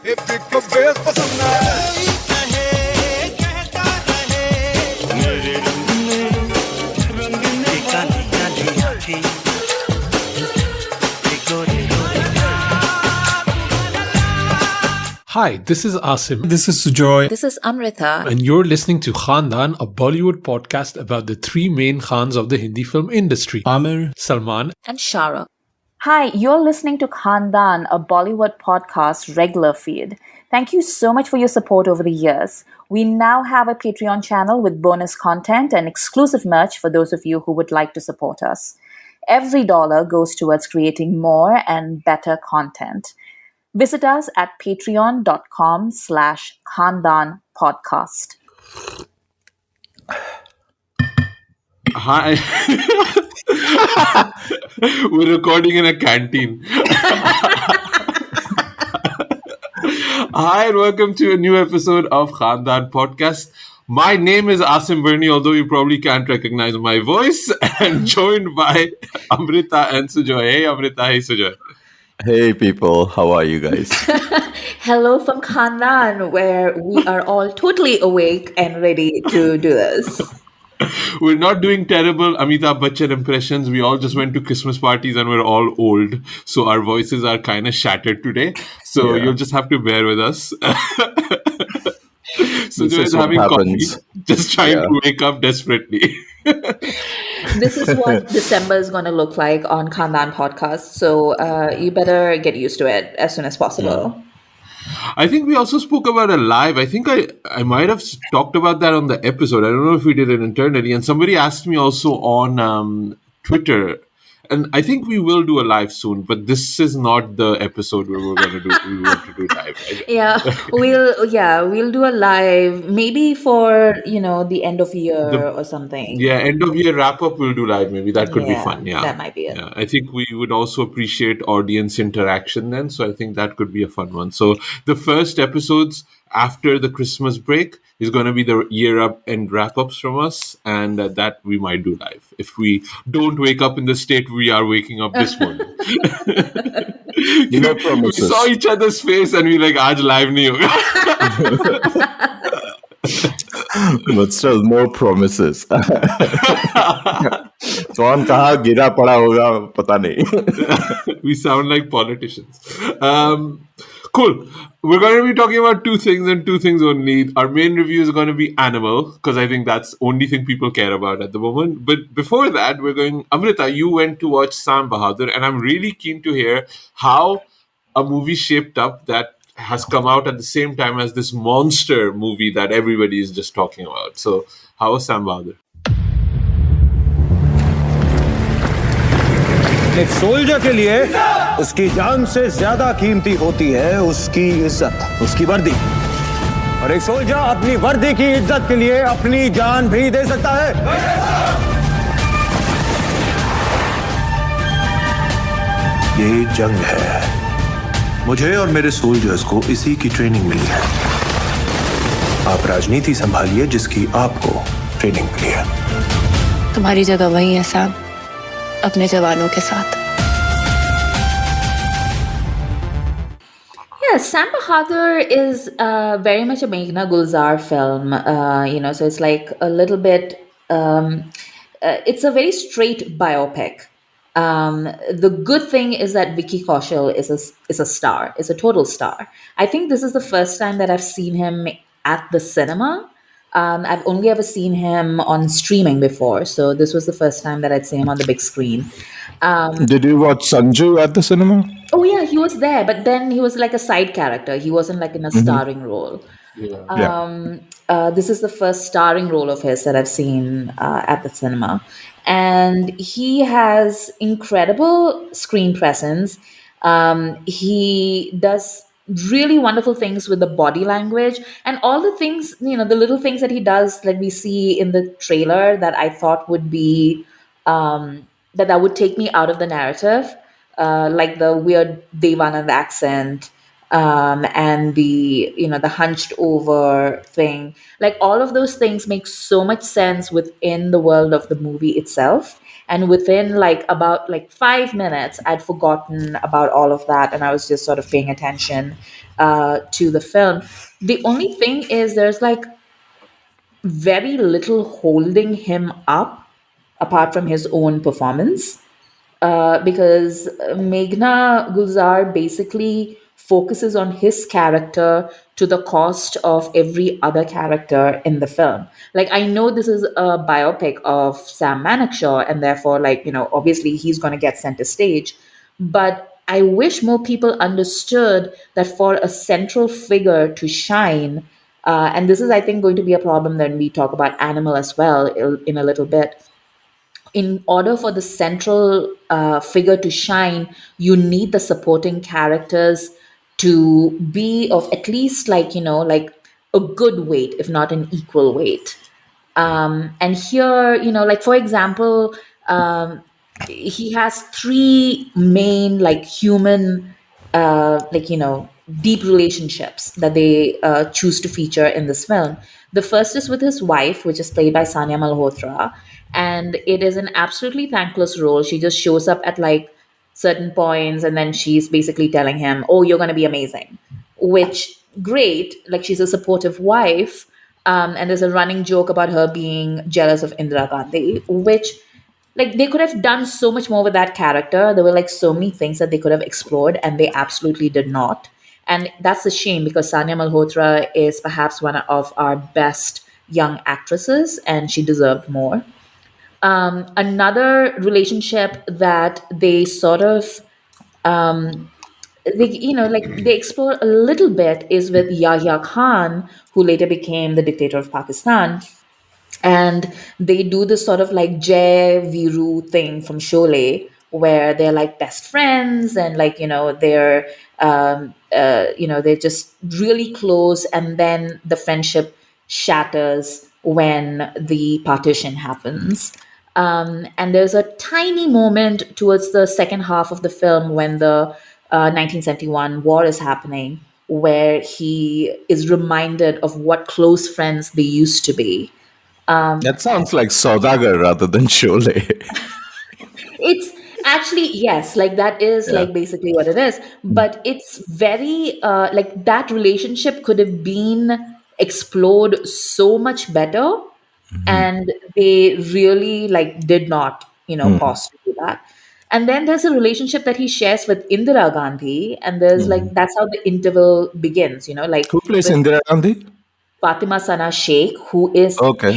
Hi, this is Asim. This is Sujoy. This is Amrita. And you're listening to Khandaan, a Bollywood podcast about the three main Khans of the Hindi film industry. Amir, Salman, And Shara. Hi, you're listening to Khandaan, a Bollywood podcast regular feed. Thank you so much for your support over the years. We now have a Patreon channel with bonus content and exclusive merch for those of you who would like to support us. Every dollar goes towards creating more and better content. Visit us at patreon.com/Khandaan podcast. Hi. We're recording in a canteen. Hi, and welcome to a new episode of Khandaan Podcast. My name is Asim Berni, although you probably can't recognize my voice, and joined by Amrita and Sujoy. Hey, Amrita. Hey, Sujoy. Hey people, how are you guys? Hello from Khandaan, where we are all totally awake and ready to do this. We're not doing terrible Amitabh Bachchan impressions. We all just went to Christmas parties and we're all old. So our voices are kind of shattered today. So you'll just have to bear with us. So This is just what having happens. coffee, just trying to wake up desperately. This is what December is going to look like on Khandaan podcast. So you better get used to it as soon as possible. I think we also spoke about a live. I think I might have talked about that on the episode. I don't know if we did it internally. And somebody asked me also on Twitter. And I think we will do a live soon, but this is not the episode where we want to do live. We'll do a live maybe for, the end of year or something. Yeah, end of year wrap up we'll do live maybe. That could be fun. Yeah. That might be it. Yeah, I think we would also appreciate audience interaction then. So I think that could be a fun one. So the first episodes after the Christmas break is going to be the year up and wrap ups from us. And that we might do live. If we don't wake up in the state we are waking up this morning. No We promises. saw each other's face and we like, aaj live nahi hoga. But still, no promises. कौन कहाँ गिरा पड़ा होगा पता नहीं. We sound like politicians. Cool. We're going to be talking about two things and two things only. Our main review is going to be Animal, because I think that's the only thing people care about at the moment. But before that, Amrita, you went to watch Sam Bahadur, and I'm really keen to hear how a movie shaped up that has come out at the same time as this monster movie that everybody is just talking about. So, how was Sam Bahadur? एक soldier के लिए उसकी जान से ज्यादा कीमती होती है उसकी इज्जत, उसकी वर्दी। और एक सोल्जर अपनी वर्दी की इज्जत के लिए अपनी जान भी दे सकता है। ये जंग है। मुझे और मेरे सोल्जर्स को इसी की ट्रेनिंग मिली है। आप राजनीति संभालिए जिसकी आपको ट्रेनिंग मिली है। तुम्हारी जगह वही है साहब, अपने जवानों के साथ। Yeah, Sam Bahadur is very much a Meghana Gulzar film, so it's like a little bit, it's a very straight biopic. The good thing is that Vicky Kaushal is a star, is a total star. I think this is the first time that I've seen him at the cinema. I've only ever seen him on streaming before, so this was the first time that I'd seen him on the big screen. Did you watch Sanju at the cinema? Oh yeah, he was there, but then he was like a side character. He wasn't like in a starring role. This is the first starring role of his that I've seen at the cinema. And he has incredible screen presence. He does really wonderful things with the body language and all the things, the little things that he does that we see in the trailer that I thought would be, that would take me out of the narrative. Like the weird Devanand accent, and the hunched over thing. Like all of those things make so much sense within the world of the movie itself. And within about 5 minutes, I'd forgotten about all of that, and I was just sort of paying attention to the film. The only thing is, there's very little holding him up apart from his own performance, because Meghna Gulzar basically focuses on his character to the cost of every other character in the film. I know this is a biopic of Sam Manekshaw, and therefore, obviously he's going to get center stage. But I wish more people understood that for a central figure to shine, and this is, I think, going to be a problem when we talk about Animal as well in a little bit. In order for the central figure to shine, you need the supporting characters to be of at least a good weight, if not an equal weight. And here, for example, he has three main human deep relationships that they choose to feature in this film. The first is with his wife, which is played by Sanya Malhotra, and it is an absolutely thankless role. She just shows up at certain points, and then she's basically telling him, "Oh, you're going to be amazing," which great. She's a supportive wife, and there's a running joke about her being jealous of Indira Gandhi, which they could have done so much more with that character. There were so many things that they could have explored, and they absolutely did not. And that's a shame, because Sanya Malhotra is perhaps one of our best young actresses, and she deserved more. Another relationship that they sort of they explore a little bit is with Yahya Khan, who later became the dictator of Pakistan. And they do this sort of Jai Viru thing from Sholay, where they're best friends, and they're just really close, and then the friendship shatters when the partition happens. And there's a tiny moment towards the second half of the film when the 1971 war is happening, where he is reminded of what close friends they used to be. That sounds like Saudagar rather than Sholay. It's actually, yes, that is basically what it is. But it's very that relationship could have been explored so much better, and they really did not pause to do that. And then there's a relationship that he shares with Indira Gandhi, and there's that's how the interval begins. Who plays with Indira Gandhi? Fatima Sana Shaikh, who is Okay.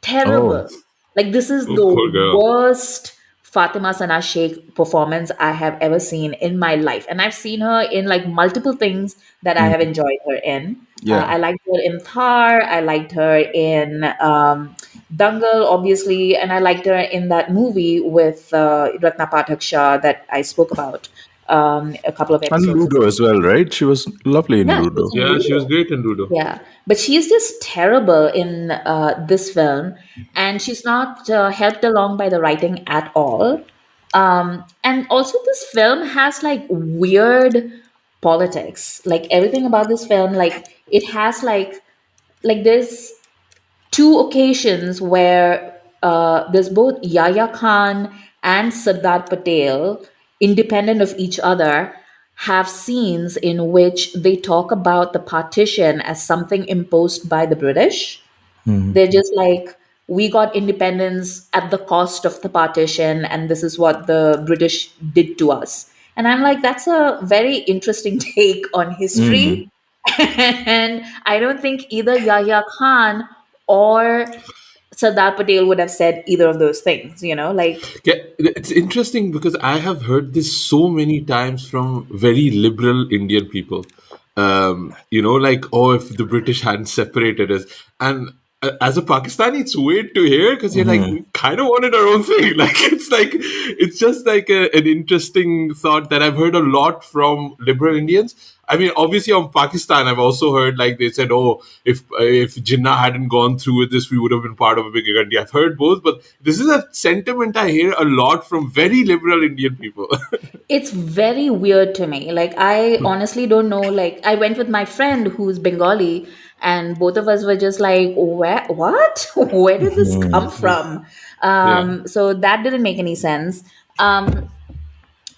terrible. This is the poor girl. worst Fatima Sana Shaikh performance I have ever seen in my life. And I've seen her in multiple things that I have enjoyed her in. Yeah. I liked her in Thar, I liked her in Dangal, obviously, and I liked her in that movie with Ratna Pathak Shah that I spoke about a couple of And episodes ago. Ludo as well, right? She was lovely in Yeah, Ludo. she was Yeah, she was great in Ludo. Yeah, but she is just terrible in this film, and she's not helped along by the writing at all. And also, this film has weird politics. Everything about this film, it has there's two occasions where there's both Yahya Khan and Sardar Patel, independent of each other, have scenes in which they talk about the partition as something imposed by the British. They're just we got independence at the cost of the partition, and this is what the British did to us. And I'm that's a very interesting take on history. And I don't think either Yahya Khan or Sardar Patel would have said either of those things, Yeah, it's interesting because I have heard this so many times from very liberal Indian people. Oh, if the British hadn't separated us. And as a Pakistani, it's weird to hear because you're we kind of wanted our own thing. It's just an interesting thought that I've heard a lot from liberal Indians. I mean, obviously on Pakistan, I've also heard like they said, oh, if Jinnah hadn't gone through with this, we would have been part of a bigger country. I've heard both, but this is a sentiment I hear a lot from very liberal Indian people. It's very weird to me. Like, I honestly don't know. Like, I went with my friend who's Bengali, and both of us were just like, where, what? Where did this come from? Yeah. So that didn't make any sense.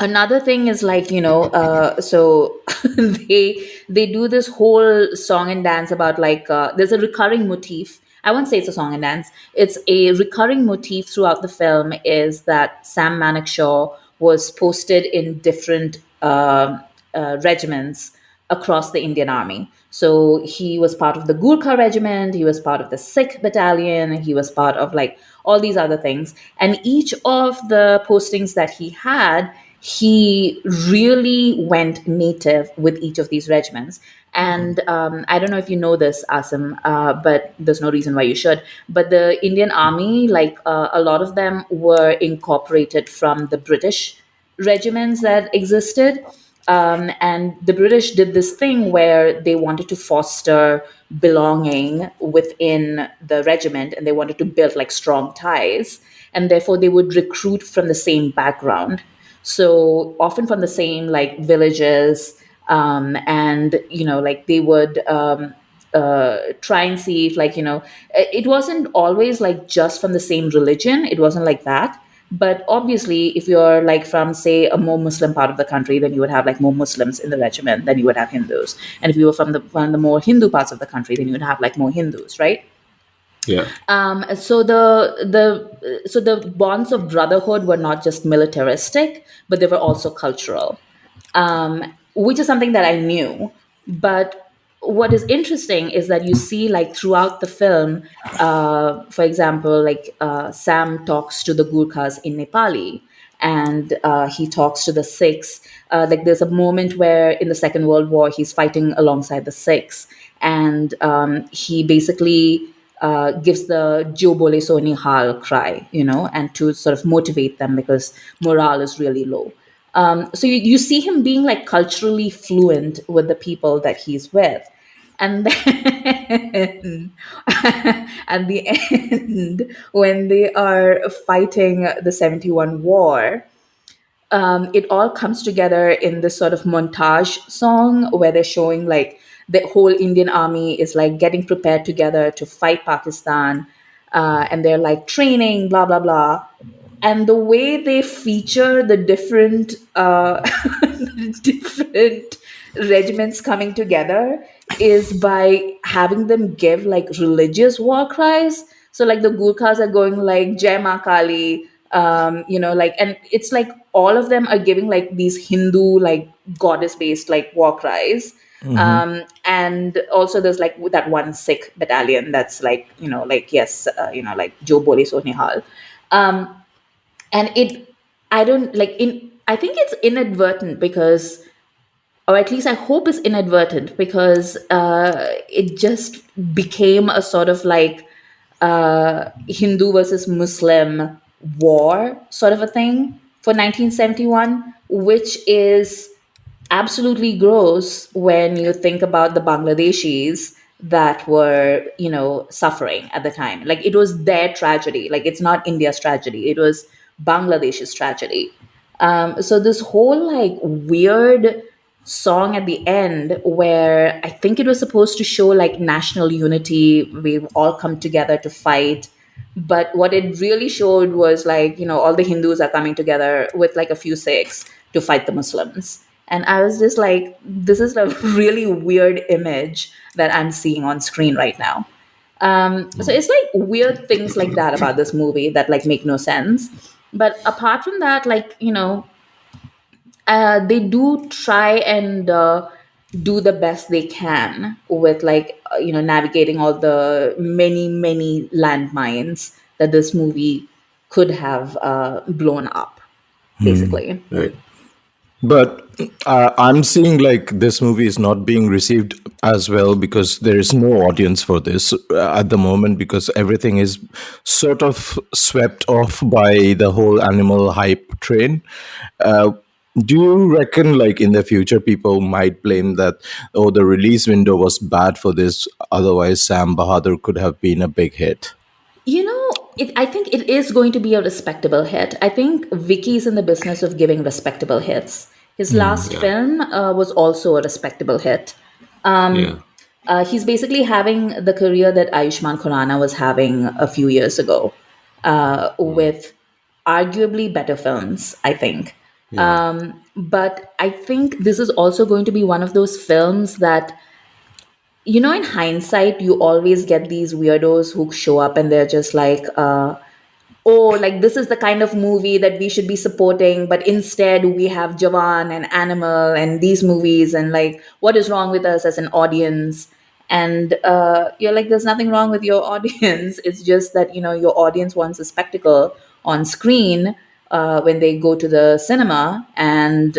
Another thing is like, so they do this whole song and dance about like there's a recurring motif. I won't say it's a song and dance. It's a recurring motif throughout the film is that Sam Manekshaw was posted in different regiments across the Indian army. So he was part of the Gurkha regiment, he was part of the Sikh battalion, he was part of like all these other things. And each of the postings that he had, he really went native with each of these regiments. And I don't know if you know this, Asim, but there's no reason why you should. But the Indian army, like a lot of them were incorporated from the British regiments that existed. And the British did this thing where they wanted to foster belonging within the regiment and they wanted to build like strong ties. And therefore, they would recruit from the same background. So often from the same like villages. And, like they would try and see if like, it wasn't always like just from the same religion. It wasn't like that. But obviously, if you're like from, say, a more Muslim part of the country, then you would have like more Muslims in the regiment than you would have Hindus. And if you were from the more Hindu parts of the country, then you would have like more Hindus, right? Yeah. So the bonds of brotherhood were not just militaristic, but they were also cultural, which is something that I knew. But what is interesting is that you see like throughout the film, for example, like Sam talks to the Gurkhas in Nepali and he talks to the Sikhs. Like there's a moment where in the Second World War, he's fighting alongside the Sikhs and he basically gives the Jo Bole So Nihal cry, and to sort of motivate them because morale is really low. So you see him being like culturally fluent with the people that he's with. And then at the end, when they are fighting the 71 war, it all comes together in this sort of montage song where they're showing like the whole Indian army is like getting prepared together to fight Pakistan. And they're like training, blah, blah, blah. And the way they feature the different different regiments coming together is by having them give like religious war cries. So like the Gurkhas are going like Jai Ma Kali, like, and it's like all of them are giving like these Hindu like goddess based like war cries. And also there's like that one Sikh battalion that's like, yes, like Jo Bole So Nihal. And I think it's inadvertent because, or at least I hope it's inadvertent because it just became a sort of like Hindu versus Muslim war sort of a thing for 1971, which is absolutely gross when you think about the Bangladeshis that were, suffering at the time. Like it was their tragedy. Like it's not India's tragedy. It was Bangladesh's tragedy. So this whole like weird song at the end where I think it was supposed to show like national unity. We've all come together to fight. But what it really showed was like, all the Hindus are coming together with like a few Sikhs to fight the Muslims. And I was just like, this is a really weird image that I'm seeing on screen right now. So it's like weird things like that about this movie that like make no sense. But apart from that, like, they do try and do the best they can with like, navigating all the many, many landmines that this movie could have blown up, basically. Right. But I'm seeing like this movie is not being received as well because there is no audience for this at the moment because everything is sort of swept off by the whole animal hype train. Do you reckon, like, in the future, people might blame that, oh, the release window was bad for this, otherwise Sam Bahadur could have been a big hit? I think it is going to be a respectable hit. I think Vicky's in the business of giving respectable hits. His last Yeah. film was also a respectable hit. Yeah. He's basically having the career that Ayushmann Khurrana was having a few years ago, with arguably better films, I think. But I think this is also going to be one of those films that, in hindsight, you always get these weirdos who show up and they're just like, oh, like this is the kind of movie that we should be supporting, but instead we have Jawan and Animal and these movies, and like, what is wrong with us as an audience? And you're like, there's nothing wrong with your audience. It's just that, your audience wants a spectacle on screen when they go to the cinema, and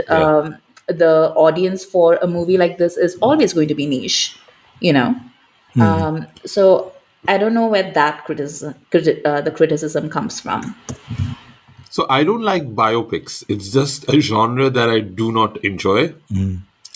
the audience for a movie like this is always going to be niche, you know. So I don't know where that the criticism comes from. So I don't like biopics. It's just a genre that I do not enjoy.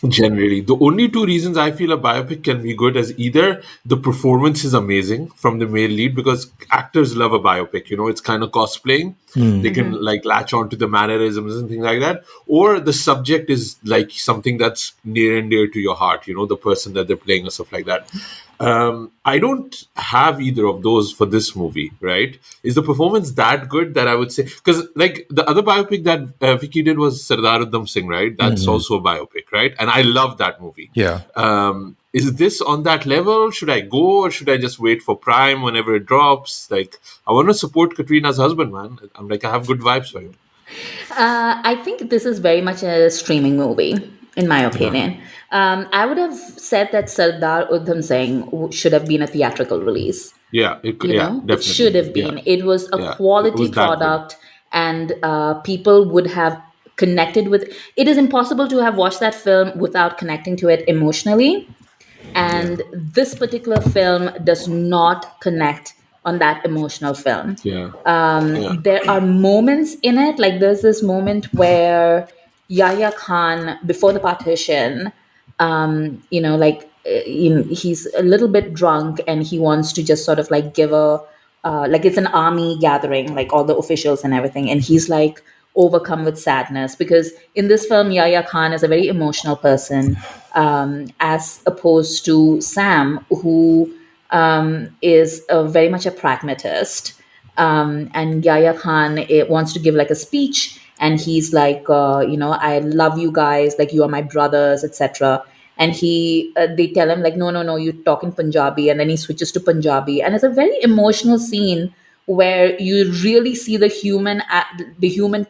Generally, the only two reasons I feel a biopic can be good is either the performance is amazing from the male lead, because actors love a biopic, it's kind of cosplaying. They can like latch on to the mannerisms and things like that, or the subject is like something that's near and dear to your heart, the person that they're playing or stuff like that. I don't have either of those for this movie, right? Is the performance that good that I would say? Because like the other biopic that Vicky did was Sardar Udham Singh, right? That's also a biopic, right? And I love that movie. Yeah. Is this on that level? Should I go, or should I just wait for Prime whenever it drops? Like, I want to support Katrina's husband, man. I'm like, I have good vibes for him. I think this is very much a streaming movie, in my opinion. I would have said that Sardar Udham Singh should have been a theatrical release. Yeah, definitely. It should have been. Yeah. It was a It quality was that good. product, and people would have connected with. It is impossible to have watched that film without connecting to it emotionally. And this particular film does not connect on that emotional film. There are moments in it, like there's this moment where Yahya Khan, before the partition, he's a little bit drunk and he wants to just sort of like give like it's an army gathering, like all the officials and everything, and he's like overcome with sadness, because in this film Yahya Khan is a very emotional person, as opposed to Sam, who is very much a pragmatist. And Yahya Khan wants to give like a speech, and he's like, I love you guys, like you are my brothers, etc. And they tell him like, no, you talk in Punjabi, and then he switches to Punjabi, and it's a very emotional scene where you really see the human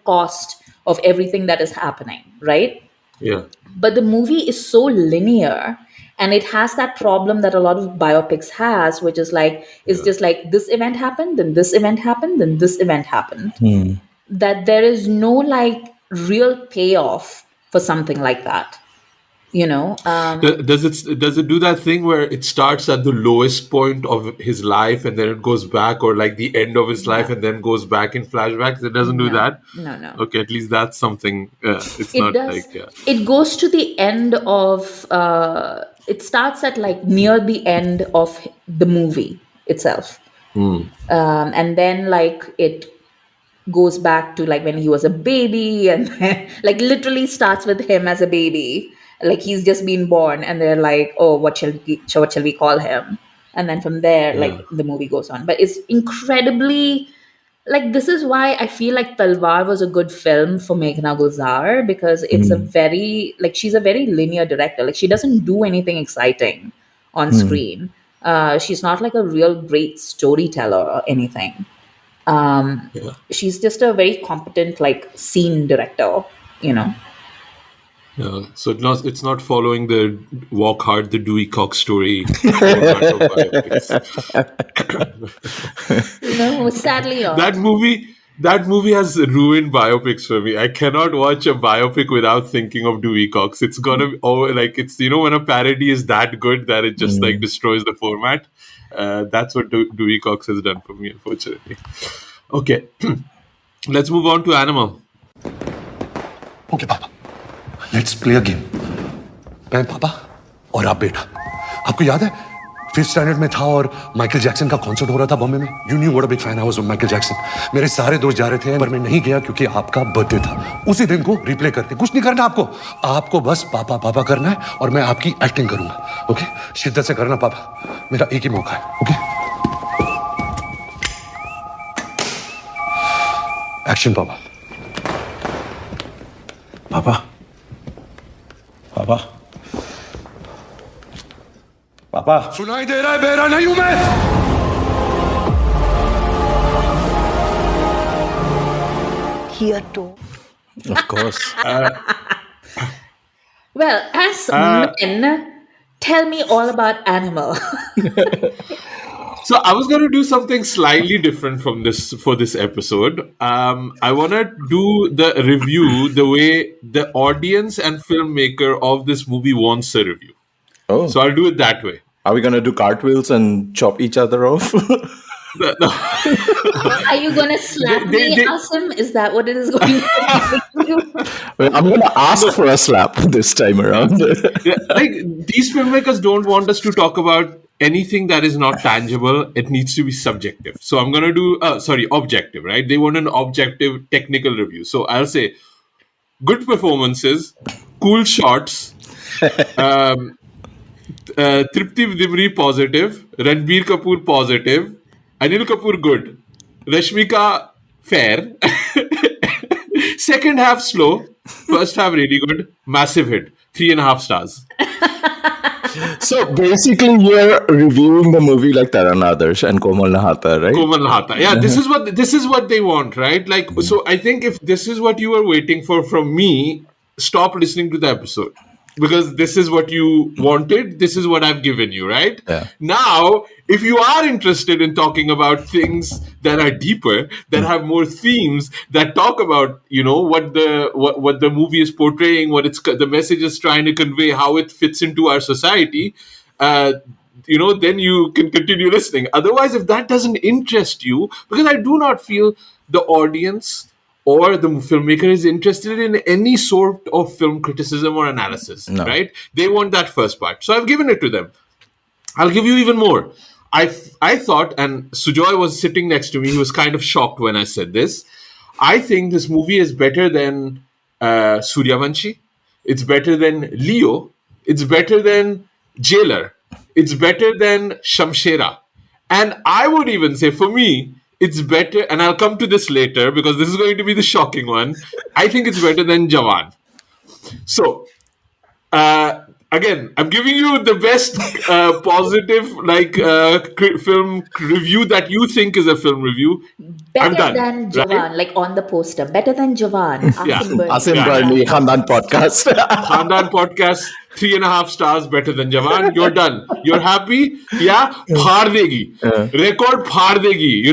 cost of everything that is happening, right? Yeah. But the movie is so linear, and it has that problem that a lot of biopics has, which is like, it's just like this event happened, then this event happened, then this event happened. That there is no like real payoff for something like that. Does it do that thing where it starts at the lowest point of his life and then it goes back, or like the end of his life and then goes back in flashbacks? It doesn't do that? No. Okay, at least that's something. It's It not does. like It goes to the end of. It starts at like near the end of the movie itself, and then like it goes back to like when he was a baby, and then, like literally starts with him as a baby, like he's just been born, and they're like, oh, what shall we call him? And then from there, like the movie goes on. But it's incredibly, like, this is why I feel like Talwar was a good film for Meghana Gulzar, because it's a very, like, she's a very linear director. Like, she doesn't do anything exciting on screen. She's not like a real great storyteller or anything. She's just a very competent like scene director, So it's not following the Walk Hard, the Dewey Cox story format of biopics. No, sadly not. That movie has ruined biopics for me. I cannot watch a biopic without thinking of Dewey Cox. It's gonna be like it's when a parody is that good that it just like destroys the format. That's what Dewey Cox has done for me, unfortunately. Okay, let's move on to Animal. Okay, Papa. Let's play a game. मैं पापा और आप बेटा. आपको याद है 5th standard में था और माइकल जैक्सन का कॉन्सर्ट हो रहा था बॉम्बे में. You knew what a big fan I was of Michael Jackson. मेरे सारे दोस्त जा रहे थे पर मैं नहीं गया क्योंकि आपका बर्थडे था. उसी दिन को रिप्ले करते. कुछ नहीं करना आपको बस पापा पापा करना है और मैं आपकी एक्टिंग करूंगा. ओके शिद्दत से करना पापा. मेरा एक ही मौका है. ओके एक्शन पापा. पापा पापा पापा. सुनाई दे रहा है बेरा नहीं हूं मैं. Of course. Well, as men, tell me all about Animal. So I was going to do something slightly different from this for this episode. I want to do the review the way the audience and filmmaker of this movie wants a review. Oh. So I'll do it that way. Are we going to do cartwheels and chop each other off? No. Are you going to slap me, Asim? Is that what it is going to do? Well, I'm going to ask for a slap this time around. Like these filmmakers don't want us to talk about anything that is not tangible. It needs to be subjective. So I'm going to do objective, right? They want an objective technical review. So I'll say good performances, cool shots, Tripti Dimri positive, Ranbir Kapoor positive, Anil Kapoor good, Rashmika fair, second half slow, first half really good, massive hit, 3.5 stars. So basically, you're reviewing the movie like Taran Adarsh and Komal Nahata, right? Komal Nahata. Yeah, this is what they want, right? Like, so I think if this is what you are waiting for from me, stop listening to the episode. Because this is what you wanted, this is what I've given you, right? Yeah. Now, if you are interested in talking about things that are deeper, that have more themes, that talk about, what the movie is portraying, what the message is trying to convey, how it fits into our society, then you can continue listening. Otherwise, if that doesn't interest you, because I do not feel the audience or the filmmaker is interested in any sort of film criticism or analysis, right? They want that first part. So I've given it to them. I'll give you even more. I thought, and Sujoy was sitting next to me, he was kind of shocked when I said this. I think this movie is better than Suryavanshi. It's better than Leo. It's better than Jailer. It's better than Shamshera. And I would even say, for me, it's better, and I'll come to this later because this is going to be the shocking one. I think it's better than Jawan. So, again, I'm giving you the best positive film review that you think is a film review. Better than Jawan, right? Like on the poster. Better than Jawan. Asim Barney, Khandaan Podcast. Khandaan Podcast, 3.5 stars better than Jawan. You're done. You're happy? Yeah? Phar degi. Record phar degi.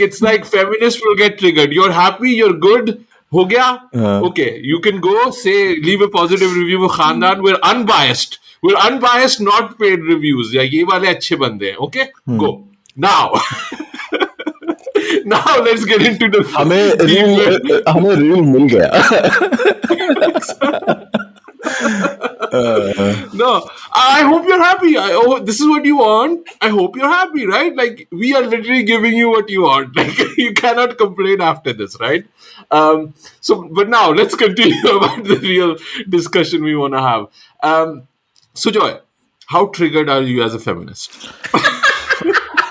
It's like feminists will get triggered. You're happy? You're good? Ho gaya? Okay. You can go, leave a positive review of Khandaan. We're unbiased. Not paid reviews. Yeah, ye wale achhe bande hain. Okay? Go. Now let's get into the हमें reel मिल गया. No, I hope you're happy. This is what you want. I hope you're happy, right? Like, we are literally giving you what you want. Like, you cannot complain after this, right? But now let's continue about the real discussion we want to have. Sujoy, how triggered are you as a feminist?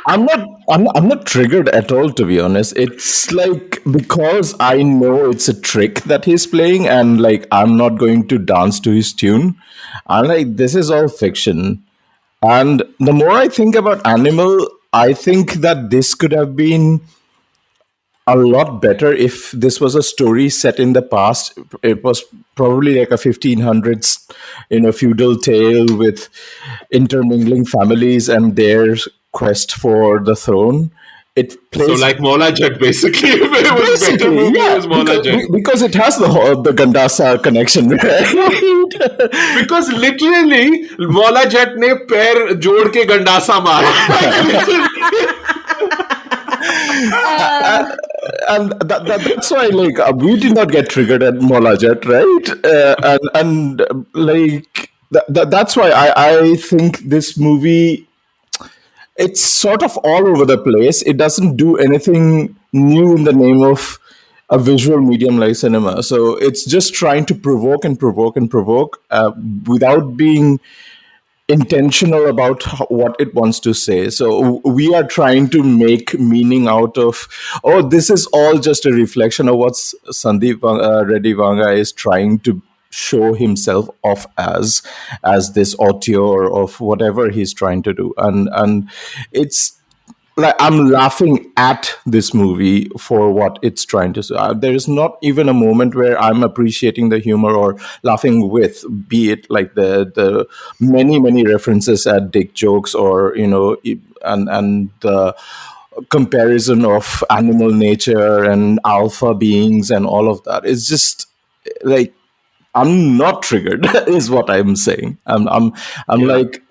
I'm not triggered at all, to be honest. It's like, because I know it's a trick that he's playing, and like, I'm not going to dance to his tune. I'm like, this is all fiction. And the more I think about Animal, I think that this could have been a lot better if this was a story set in the past. It was probably like a 1500s, feudal tale with intermingling families and their quest for the throne. It plays so like Mola Jet, basically. If it was better movie, it was Mola Jet. Because it has the Gandasa connection, right? Because literally, Mola Jet ne pair jod ke Gandasa mara. and that's why, like, we did not get triggered at Molajat, right? That's why I think this movie, it's sort of all over the place. It doesn't do anything new in the name of a visual medium like cinema. So it's just trying to provoke and provoke and provoke, without being intentional about what it wants to say. So we are trying to make meaning out of, oh, this is all just a reflection of what Sandeep Reddy Vanga is trying to show himself off as this auteur of whatever he's trying to do. And it's like, I'm laughing at this movie for what it's trying to say. There is not even a moment where I'm appreciating the humor or laughing with, be it like the many references at dick jokes, or and the comparison of animal nature and alpha beings and all of that. It's just like, I'm not triggered is what I'm saying. I'm like,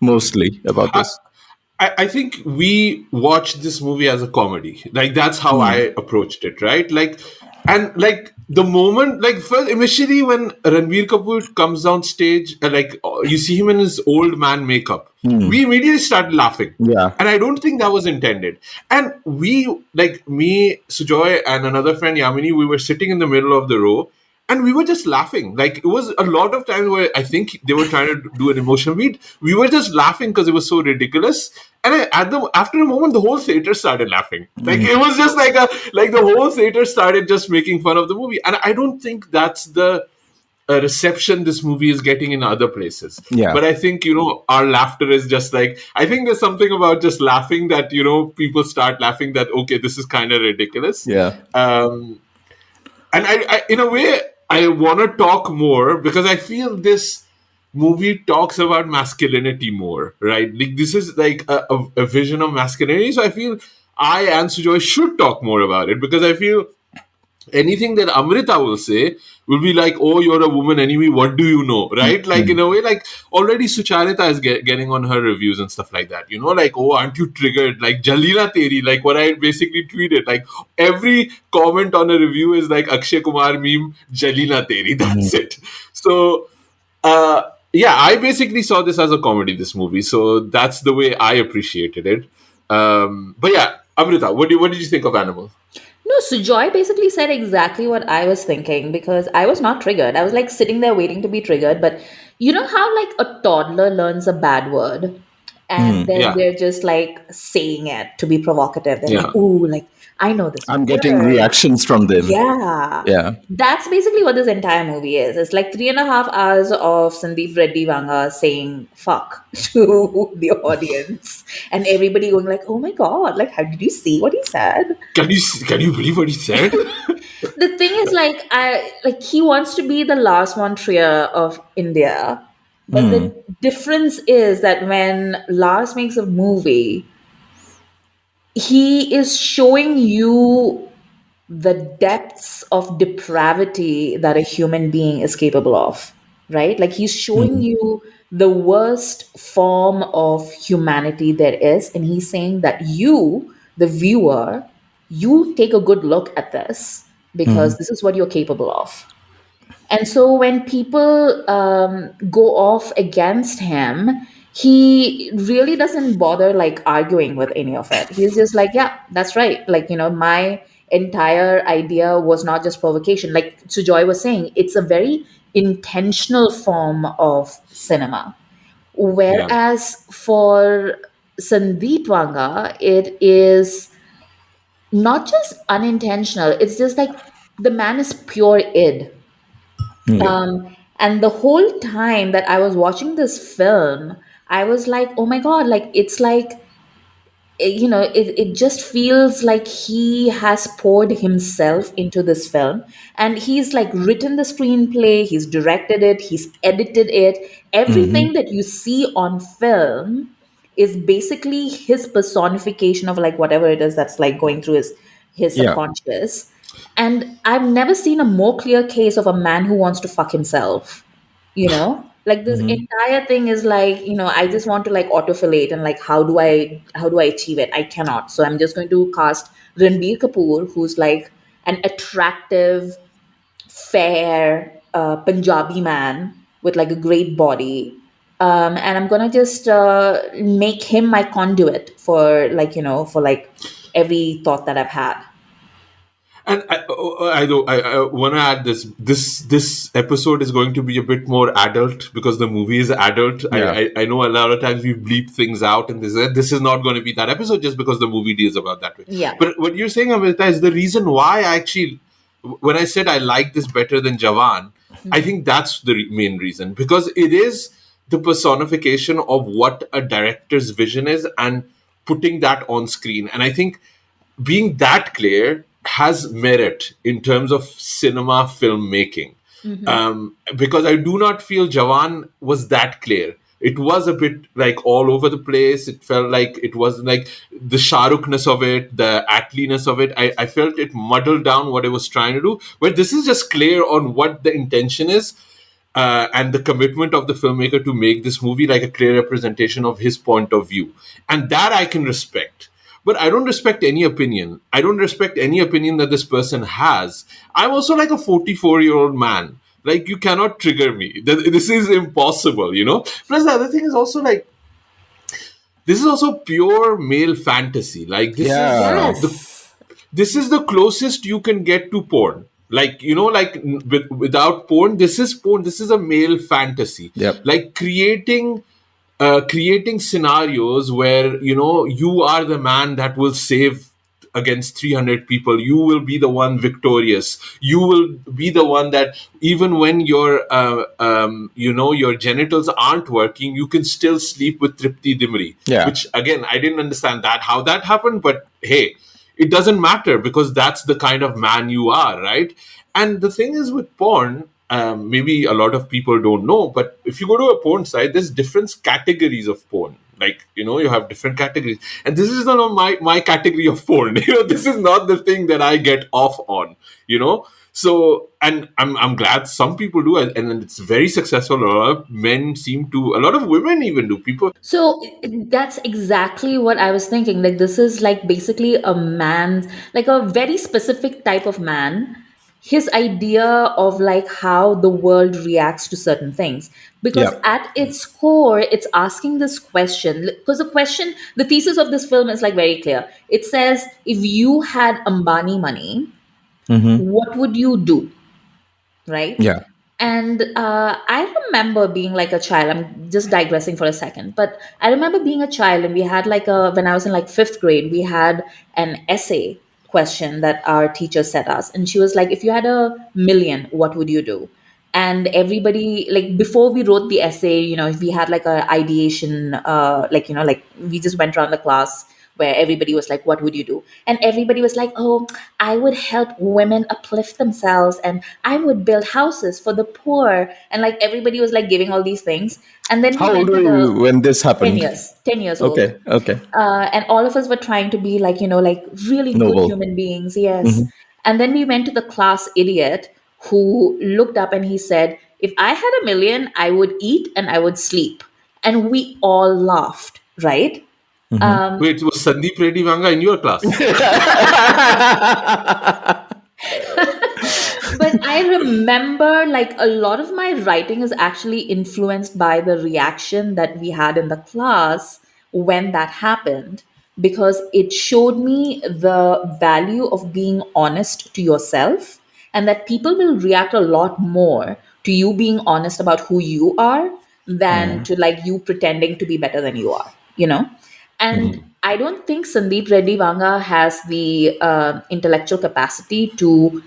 mostly about this. I think we watched this movie as a comedy. Like, that's how I approached it, right? Like, and like the moment, like, first initially when Ranbir Kapoor comes down stage, you see him in his old man makeup, we immediately started laughing. Yeah. And I don't think that was intended. And we, like me, Sujoy, and another friend Yamini, we were sitting in the middle of the row. And we were just laughing. Like, it was a lot of times where I think they were trying to do an emotional beat. We were just laughing because it was so ridiculous. And after a moment, the whole theater started laughing. Like, it was just like the whole theater started just making fun of the movie. And I don't think that's the reception this movie is getting in other places. Yeah. But I think, our laughter is just like, I think there's something about just laughing that, people start laughing that, okay, this is kind of ridiculous. Yeah. And I in a way, I want to talk more because I feel this movie talks about masculinity more, right? Like, this is like a vision of masculinity. So I feel I and Sujoy should talk more about it, because I feel anything that Amrita will say will be like, oh, you're a woman anyway, what do you know, right? Like, in a way, like, already Sucharita is getting on her reviews and stuff like that, like, oh, aren't you triggered, like, Jalila Teri, like what I basically tweeted, like, every comment on a review is like Akshay Kumar meme, Jalila Teri, that's it. So I basically saw this as a comedy, this movie, so that's the way I appreciated it. But yeah, Amrita, what did you think of Animal? No, so Joy basically said exactly what I was thinking, because I was not triggered. I was like sitting there waiting to be triggered. But you know how like a toddler learns a bad word and then they're just like saying it to be provocative. They're like, ooh, like, I know this I'm word. getting reactions from them. Yeah. That's basically what this entire movie is. It's like 3.5 hours of Sandeep Reddy Vanga saying fuck to the audience. And everybody going like, oh my God, like, how did you see what he said? Can you believe what he said? The thing is, he wants to be the Lars von Trier of India. But the difference is that when Lars makes a movie, he is showing you the depths of depravity that a human being is capable of, right? Like, he's showing you the worst form of humanity there is. And he's saying that you, the viewer, you take a good look at this, because this is what you're capable of. And so when people go off against him, he really doesn't bother like arguing with any of it. He's just like, yeah, that's right. Like, my entire idea was not just provocation. Like Sujoy was saying, it's a very intentional form of cinema. Whereas for Sandeep Vanga, it is not just unintentional. It's just like the man is pure id. And the whole time that I was watching this film, I was like, oh my God, like, it's like, it just feels like he has poured himself into this film. And he's like written the screenplay, he's directed it, he's edited it. Everything that you see on film is basically his personification of like whatever it is that's like going through his subconscious. And I've never seen a more clear case of a man who wants to fuck himself, Like this entire thing is like, I just want to like autofillate, and like how do I achieve it? I cannot. So I'm just going to cast Ranbir Kapoor, who's like an attractive, fair Punjabi man with like a great body. And I'm gonna just make him my conduit for like, for like every thought that I've had. And I want to add this. This episode is going to be a bit more adult because the movie is adult. Yeah. I know a lot of times we bleep things out, and this is not going to be that episode just because the movie deals about that way. Yeah. But what you're saying, Amrita, is the reason why I actually, when I said I like this better than Jawan, I think that's the main reason, because it is the personification of what a director's vision is and putting that on screen. And I think being that clear has merit in terms of cinema filmmaking. Because I do not feel Jawan was that clear. It was a bit like all over the place. It felt like it was like the Shah Rukhness of it, the Atliness of it. I felt it muddled down what it was trying to do. But this is just clear on what the intention is. And the commitment of the filmmaker to make this movie like a clear representation of his point of view. And that I can respect. But I don't respect any opinion. I don't respect any opinion that this person has. I'm also like a 44-year-old man. Like, you cannot trigger me. This is impossible, you know? Plus, the other thing is also like, this is also pure male fantasy. Like, this is the closest you can get to porn. Like, like without porn, this is porn. This is a male fantasy. Yep. Like creating scenarios where, you are the man that will save against 300 people. You will be the one victorious. You will be the one that even when your your genitals aren't working, you can still sleep with Tripti Dimri. Yeah. Which again, I didn't understand how that happened, but hey, it doesn't matter because that's the kind of man you are, right? And the thing is with porn, maybe a lot of people don't know, but if you go to a porn site, there's different categories of porn. Like, you have different categories. And this is not my category of porn. This is not the thing that I get off on, So, and I'm glad some people do, and it's very successful. A lot of men seem to, a lot of women even do. People. So that's exactly what I was thinking. Like, this is like basically a man's, like a very specific type of man, his idea of like how the world reacts to certain things. Because Yeah. at its core, it's asking this question. Because the thesis of this film is like very clear. It says, if you had Ambani money, what would you do? Right? Yeah. And I remember being like a child. I'm just digressing for a second, but I remember being a child, and we had like when I was in like fifth grade, we had an essay question that our teacher set us, and she was like, "If you had 1 million, what would you do?" And everybody, like before we wrote the essay, we had like a ideation, like we just went around the class where everybody was like, what would you do? And everybody was like, oh, I would help women uplift themselves, and I would build houses for the poor. And like everybody was like giving all these things. And then we How went old were to you when this 10 happened? years, 10 years old. Okay. Okay. And all of us were trying to be like, like really good Noble. human beings. Yes. And then we went to the class idiot who looked up and he said, if I had 1 million, I would eat and I would sleep. And we all laughed, right? Wait, was Sandeep Reddy Vanga in your class? But I remember like a lot of my writing is actually influenced by the reaction that we had in the class when that happened, because it showed me the value of being honest to yourself, and that people will react a lot more to you being honest about who you are than to like you pretending to be better than you are, And I don't think Sandeep Reddy Vanga has the intellectual capacity to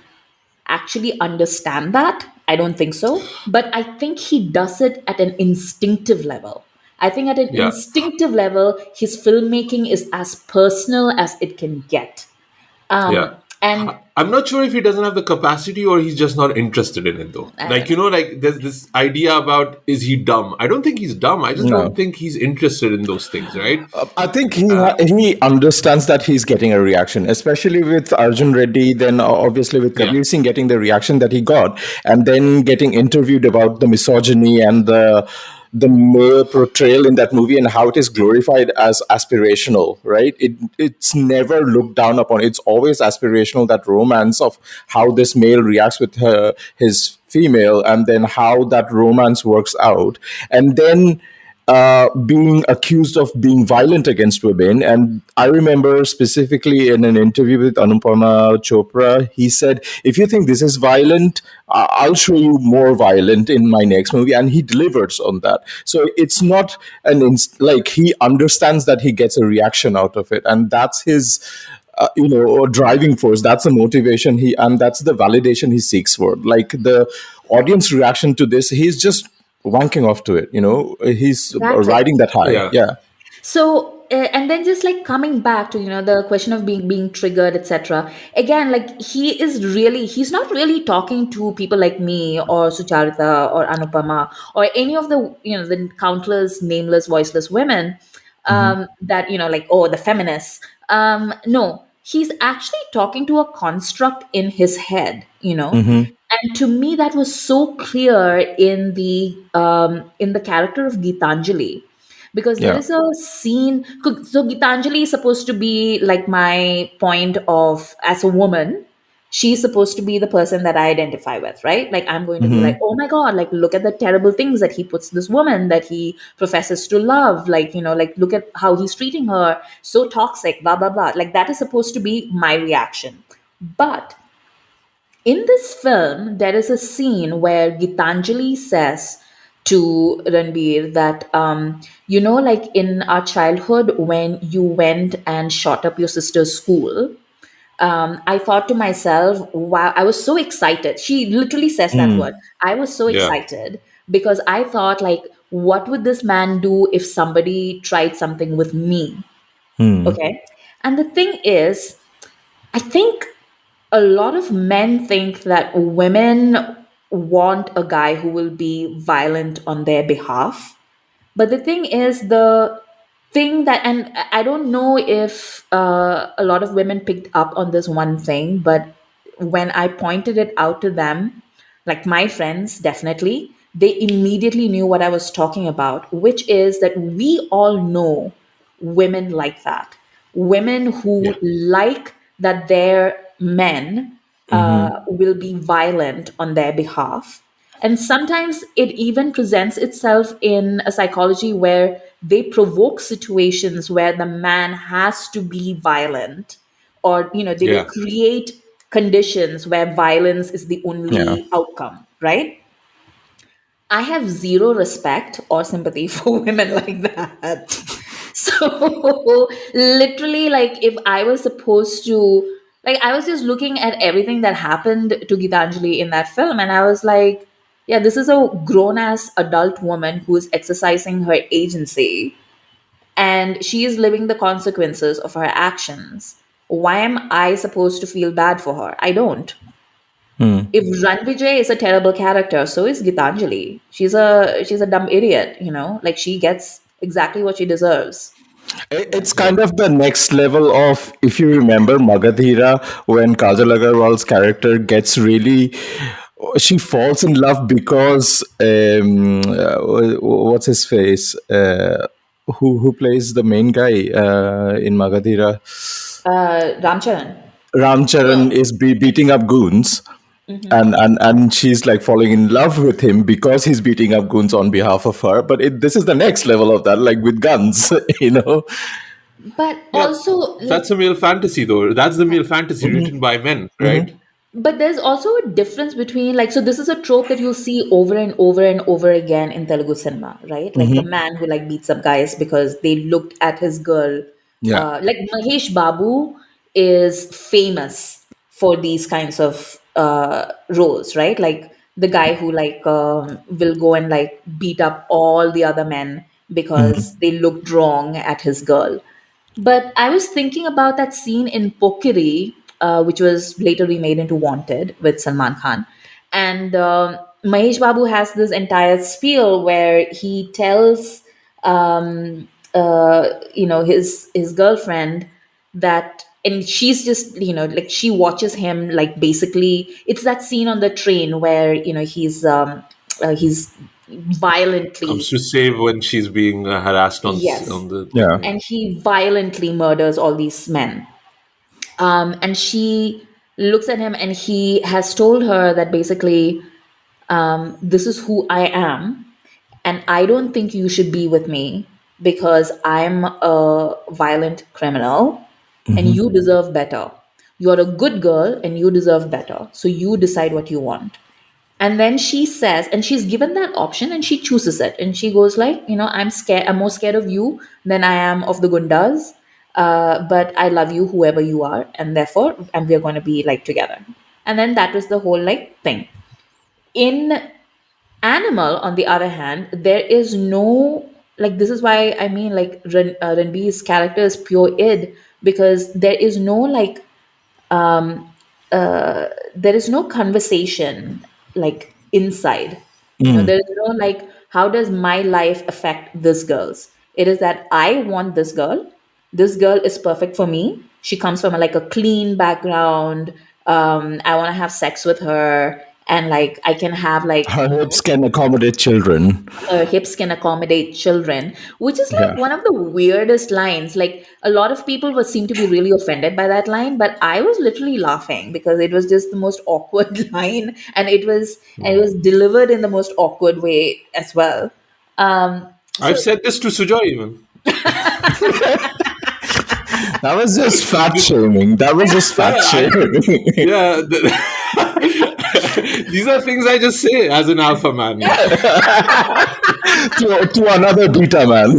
actually understand that. I don't think so. But I think he does it at an instinctive level. I think at an Yeah. instinctive level, his filmmaking is as personal as it can get. Yeah. And I'm not sure if he doesn't have the capacity or he's just not interested in it though. I Like, don't know. like there's this idea about is he dumb? I don't think he's dumb. I just don't No. think he's interested in those things, right? I think he understands that he's getting a reaction, especially with Arjun Reddy. Then obviously with Yeah. Kabir Singh getting the reaction that he got, and then getting interviewed about the misogyny and the male portrayal in that movie and how it is glorified as aspirational, right? It's never looked down upon. It's always aspirational. That romance of how this male reacts with his female, and then how that romance works out, and then being accused of being violent against women. And I remember specifically in an interview with Anupama Chopra, he said, "If you think this is violent, I'll show you more violent in my next movie." And he delivers on that. So it's not like he understands that he gets a reaction out of it, and that's his. Driving force. That's the motivation and that's the validation he seeks for. Like the audience reaction to this, he's just wanking off to it. He's Exactly. riding that high. Yeah. Yeah. So, and then just like coming back to the question of being triggered, etc. Again, like he's not really talking to people like me or Sucharita or Anupama or any of the the countless nameless, voiceless women that like, oh, the feminists. No, he's actually talking to a construct in his head. And to me, that was so clear in the character of Gitanjali, because there Yeah. is a scene. So Gitanjali is supposed to be like my point of, as a woman, she's supposed to be the person that I identify with, right? Like I'm going to be like, oh my god, like look at the terrible things that he puts this woman that he professes to love, like like look at how he's treating her, so toxic, blah blah blah. Like that is supposed to be my reaction. But in this film, there is a scene where Gitanjali says to Ranbir that, like in our childhood, when you went and shot up your sister's school, I thought to myself, wow, I was so excited. She literally says that word. I was so Yeah. excited because I thought, like, what would this man do if somebody tried something with me? Okay. And the thing is, I think a lot of men think that women want a guy who will be violent on their behalf. But the thing is, the thing that, and I don't know if a lot of women picked up on this one thing, but when I pointed it out to them, like my friends, definitely, they immediately knew what I was talking about, which is that we all know women like that. Women who Yeah. like that their men will be violent on their behalf. And sometimes it even presents itself in a psychology where they provoke situations where the man has to be violent, or they will Yeah. create conditions where violence is the Yeah. only outcome, right? I have zero respect or sympathy for women like that. So literally, like if I was supposed to, like I was just looking at everything that happened to Gitanjali in that film, and I was like, yeah, this is a grown ass adult woman who is exercising her agency, and she is living the consequences of her actions. Why am I supposed to feel bad for her? I don't. If Ranvijay is a terrible character, so is Gitanjali. She's a dumb idiot, like she gets exactly what she deserves. It's kind of the next level of, if you remember Magadhira, when Kajal Agarwal's character gets really, she falls in love because what's his face, who plays the main guy in Magadhira, Ramcharan. Ramcharan is beating up goons. And she's like falling in love with him because he's beating up goons on behalf of her. But this is the next level of that, like with guns, you know. But Yeah. also, That's a male fantasy, though. That's the male fantasy written by men, right? but there's also a difference between, like, so this is a trope that you'll see over and over and over again in Telugu cinema, right? Like the man who like beats up guys because they looked at his girl. Yeah. Like Mahesh Babu is famous for these kinds of roles, right? Like the guy who like will go and like beat up all the other men because they looked wrong at his girl. But I was thinking about that scene in Pokiri which was later remade into Wanted with Salman Khan. And Mahesh Babu has this entire spiel where he tells, his girlfriend that, and she's just, like she watches him, like basically, it's that scene on the train where, he's violently, Comes to save when she's being harassed yes, on the Yeah. and he violently murders all these men. And she looks at him, and he has told her that basically, this is who I am, and I don't think you should be with me because I'm a violent criminal and you deserve better. You're a good girl and you deserve better. So you decide what you want. And then she says, and she's given that option and she chooses it. And she goes like, I'm scared. I'm more scared of you than I am of the gundas. But I love you, whoever you are. And therefore, and we're going to be like together. And then that was the whole like thing. In Animal, on the other hand, there is no, like, this is why I mean, like, Ranbir's character is pure id, because there is no like there is no conversation like inside. There is no like, how does my life affect this girl's? It is that I want this girl. This girl is perfect for me. She comes from like a clean background. I want to have sex with her, and like I can have like, Her hips can accommodate children. her hips can accommodate children, which is like Yeah. one of the weirdest lines. Like a lot of people would seem to be really offended by that line, but I was literally laughing because it was just the most awkward line, and it was delivered in the most awkward way as well. I've said this to Sujoy even. That was just fat shaming. That was just fat shaming. Yeah. These are things I just say as an alpha man. to another beta man.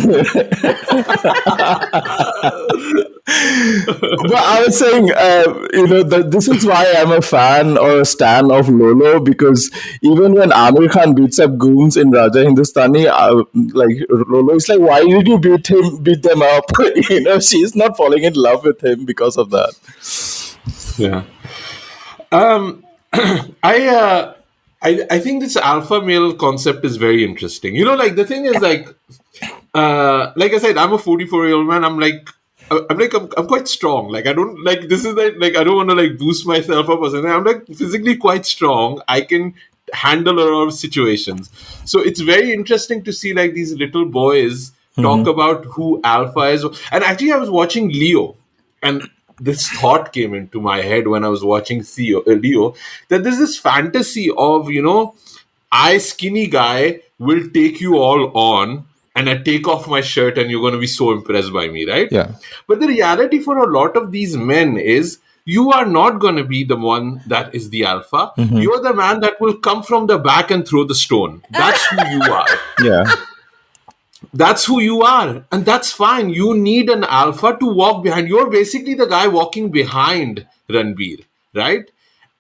But I was saying, this is why I'm a fan or a stan of Lolo, because even when Amir Khan beats up goons in Raja Hindustani, like Lolo is like, why did you beat them up? She's not falling in love with him because of that. Yeah. I think this alpha male concept is very interesting. Like the thing is like I said, I'm a 44-year-old man. I'm quite strong. Like I don't like this is like I don't want to like boost myself up or something. I'm like physically quite strong. I can handle a lot of situations. So it's very interesting to see like these little boys talk about who alpha is. And actually, I was watching Leo, and this thought came into my head when I was watching Leo, that there's this fantasy of, I skinny guy will take you all on, and I take off my shirt and you're going to be so impressed by me, right? Yeah. But the reality for a lot of these men is you are not going to be the one that is the alpha. You're the man that will come from the back and throw the stone. That's who you are. Yeah. That's who you are. And that's fine. You need an alpha to walk behind. You're basically the guy walking behind Ranbir, right?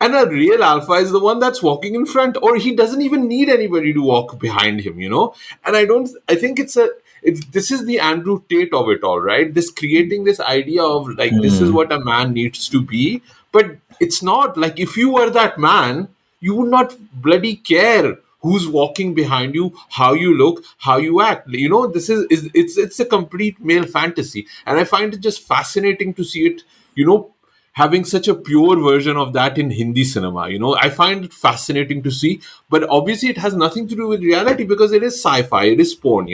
And a real alpha is the one that's walking in front, or he doesn't even need anybody to walk behind him, And I think this is the Andrew Tate of it all, right? This creating this idea of like, this is what a man needs to be. But it's not like, if you were that man, you would not bloody care who's walking behind you, how you look, how you act. It's a complete male fantasy. And I find it just fascinating to see it, having such a pure version of that in Hindi cinema. I find it fascinating to see, but obviously it has nothing to do with reality because it is sci-fi, it is porn,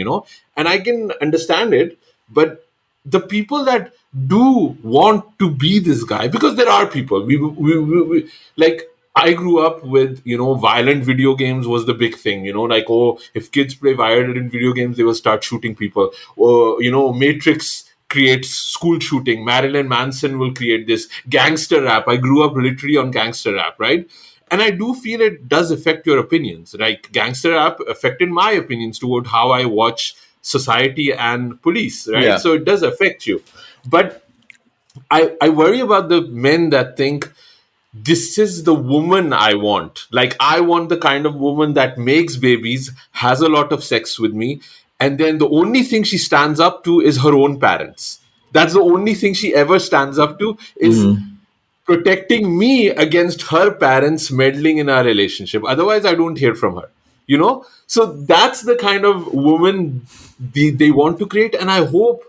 and I can understand it. But the people that do want to be this guy, because there are people, we like, I grew up with, violent video games was the big thing, like, oh, if kids play violent video games, they will start shooting people. Or, Matrix creates school shooting. Marilyn Manson will create this gangster rap. I grew up literally on gangster rap, right? And I do feel it does affect your opinions. Like gangster rap affected my opinions toward how I watch society and police, right? Yeah. So it does affect you. But I worry about the men that think, this is the woman I want. Like, I want the kind of woman that makes babies, has a lot of sex with me, and then the only thing she stands up to is her own parents. That's the only thing she ever stands up to is protecting me against her parents meddling in our relationship. Otherwise, I don't hear from her. So that's the kind of woman they want to create, and I hope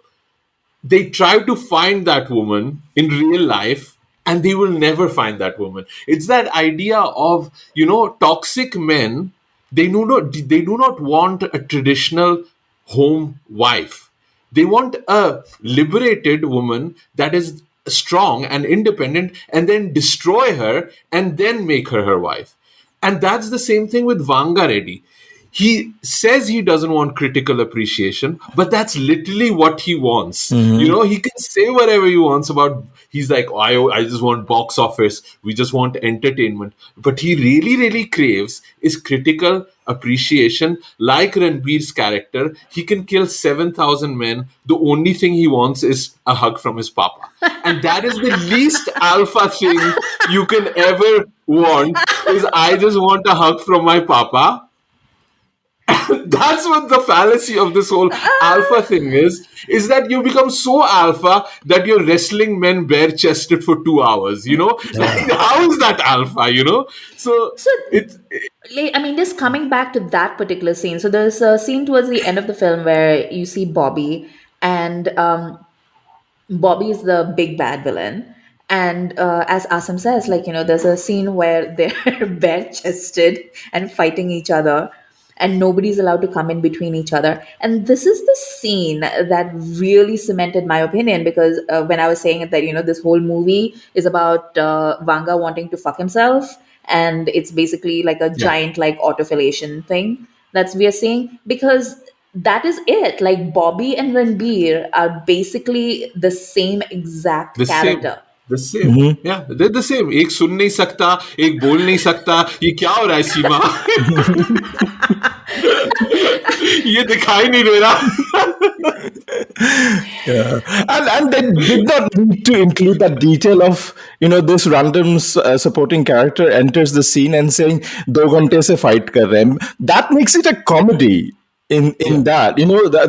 they try to find that woman in real life, and they will never find that woman. It's that idea of toxic men. They do not want a traditional home wife. They want a liberated woman that is strong and independent, and then destroy her and then make her wife. And that's the same thing with Vanga Reddy. He says he doesn't want critical appreciation, but that's literally what he wants. He can say whatever he wants about. He's like, oh, I just want box office. We just want entertainment. But he really, really craves is critical appreciation. Like Ranbir's character, he can kill 7,000 men. The only thing he wants is a hug from his papa. And that is the least alpha thing you can ever want, is I just want a hug from my papa. That's what the fallacy of this whole alpha thing is that you become so alpha that you're wrestling men bare chested for 2 hours, Like, how is that alpha, So it's I mean, just coming back to that particular scene. So there's a scene towards the end of the film where you see Bobby, and Bobby is the big bad villain. And as Asam says, like, there's a scene where they're bare chested and fighting each other, and nobody's allowed to come in between each other. And this is the scene that really cemented my opinion, because when I was saying it, that, this whole movie is about Vanga wanting to fuck himself, and it's basically like a giant, like, autofellation thing that's we are seeing, because that is it. Like, Bobby and Ranbir are basically the same exact the same. character. The same. Yeah, they're the same. एक सुन नहीं सकता, एक बोल नहीं सकता. ये क्या हो रहा है सीमा? ये दिखाई नहीं दे रहा. Yeah. And they did not need to include that detail of, this random supporting character enters the scene and saying, 2 घंटे से fight कर रहे हैं. That makes it a comedy in that.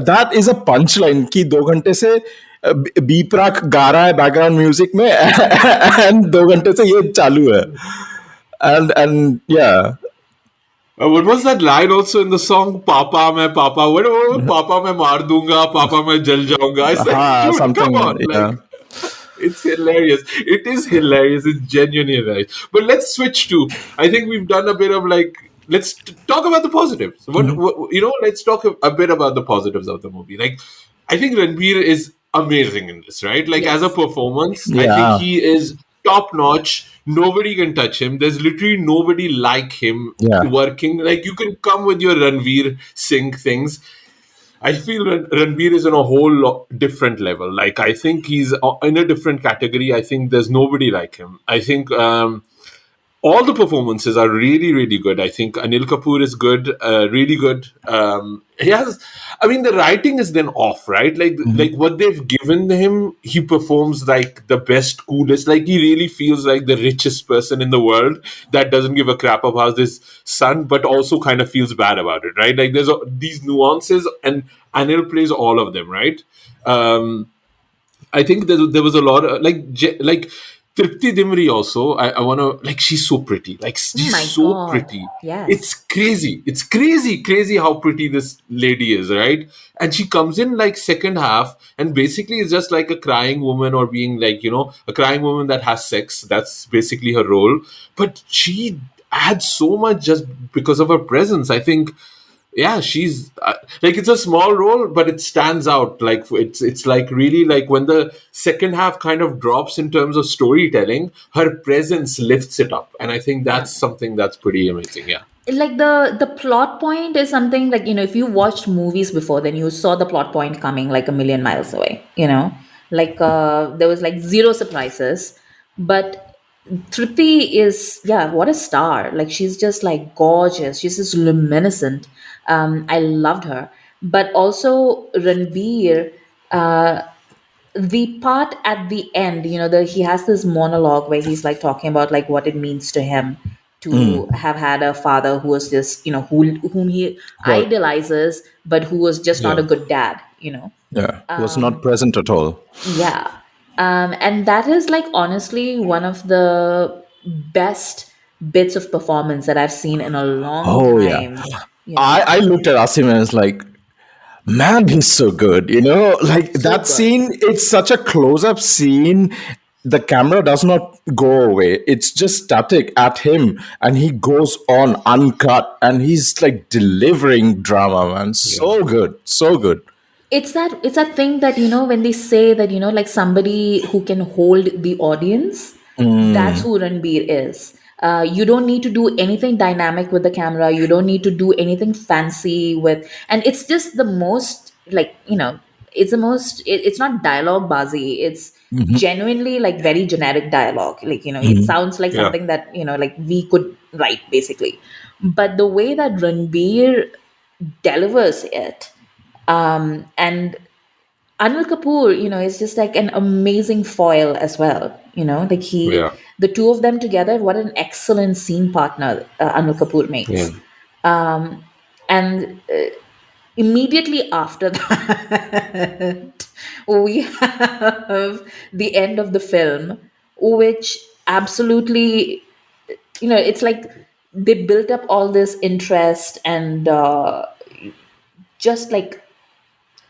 That is a punchline कि 2 घंटे से beep rock गा रहा है बैकग्राउंड म्यूजिक में and 2 घंटे से ये चालू है. And yeah. What was that line also in the song? Papa, मैं Papa. What? Papa, मैं मार दूंगा. Papa, मैं जल जाऊंगा. It's like, dude, something. Come on, Yeah. like, it's hilarious. It is hilarious. It's genuinely hilarious. But let's switch to. I think we've done a bit of like. Let's talk about the positives. Let's talk a bit about the positives of the movie. Like, I think Ranbir is amazing in this, right? Like, as a performance, I think he is top notch. Nobody can touch him. There's literally nobody like him working. Like, you can come with your Ranveer Singh things. I feel Ranbir is on a whole different level. Like, I think he's in a different category. I think there's nobody like him. I think all the performances are really, really good. I think Anil Kapoor is good, really good. The writing is then off, right? Like what they've given him, he performs like the best, coolest. Like, he really feels like the richest person in the world that doesn't give a crap about his son, but also kind of feels bad about it, right? Like, there's these nuances, and Anil plays all of them, right? I think there was a lot of like Tripti Dimri also, I want to, like, she's so pretty. Like, she's so pretty. Yes. It's crazy. It's crazy how pretty this lady is, right? And she comes in, like, second half, and basically is just like a crying woman, or being like, a crying woman that has sex. That's basically her role. But she adds so much just because of her presence. I think, she's like, it's a small role, but it stands out. Like, it's like really, like, when the second half kind of drops in terms of storytelling, her presence lifts it up, and I think that's something that's pretty amazing. Yeah, like, the plot point is something like, if you watched movies before, then you saw the plot point coming like a million miles away. Like, there was like zero surprises, but Tripti is, what a star. Like, she's just like gorgeous. She's just luminescent. I loved her. But also Ranbir, the part at the end, he has this monologue where he's like talking about like what it means to him to have had a father who was just, whom he idolizes, but who was just not a good dad, was not present at all. Yeah. And that is like honestly one of the best bits of performance that I've seen in a long Oh yeah. time. You know, I looked at Asim and was like, man, he's so good. Like so that good. scene, it's such a close up scene. The camera does not go away, it's just static at him, and he goes on uncut, and he's like delivering drama, man. So good, so good. It's that thing that when they say that like somebody who can hold the audience, that's who Ranbir is. You don't need to do anything dynamic with the camera, you don't need to do anything fancy with, and it's just the most like it's the most it's not dialogue bazi, it's genuinely like very generic dialogue, like it sounds like Yeah. something that like we could write basically. But the way that Ranbir delivers it, and Anil Kapoor, is just like an amazing foil as well. Like Yeah. the two of them together, what an excellent scene partner Anil Kapoor Yeah. makes. And immediately after that, we have the end of the film, which absolutely, it's like they built up all this interest and just like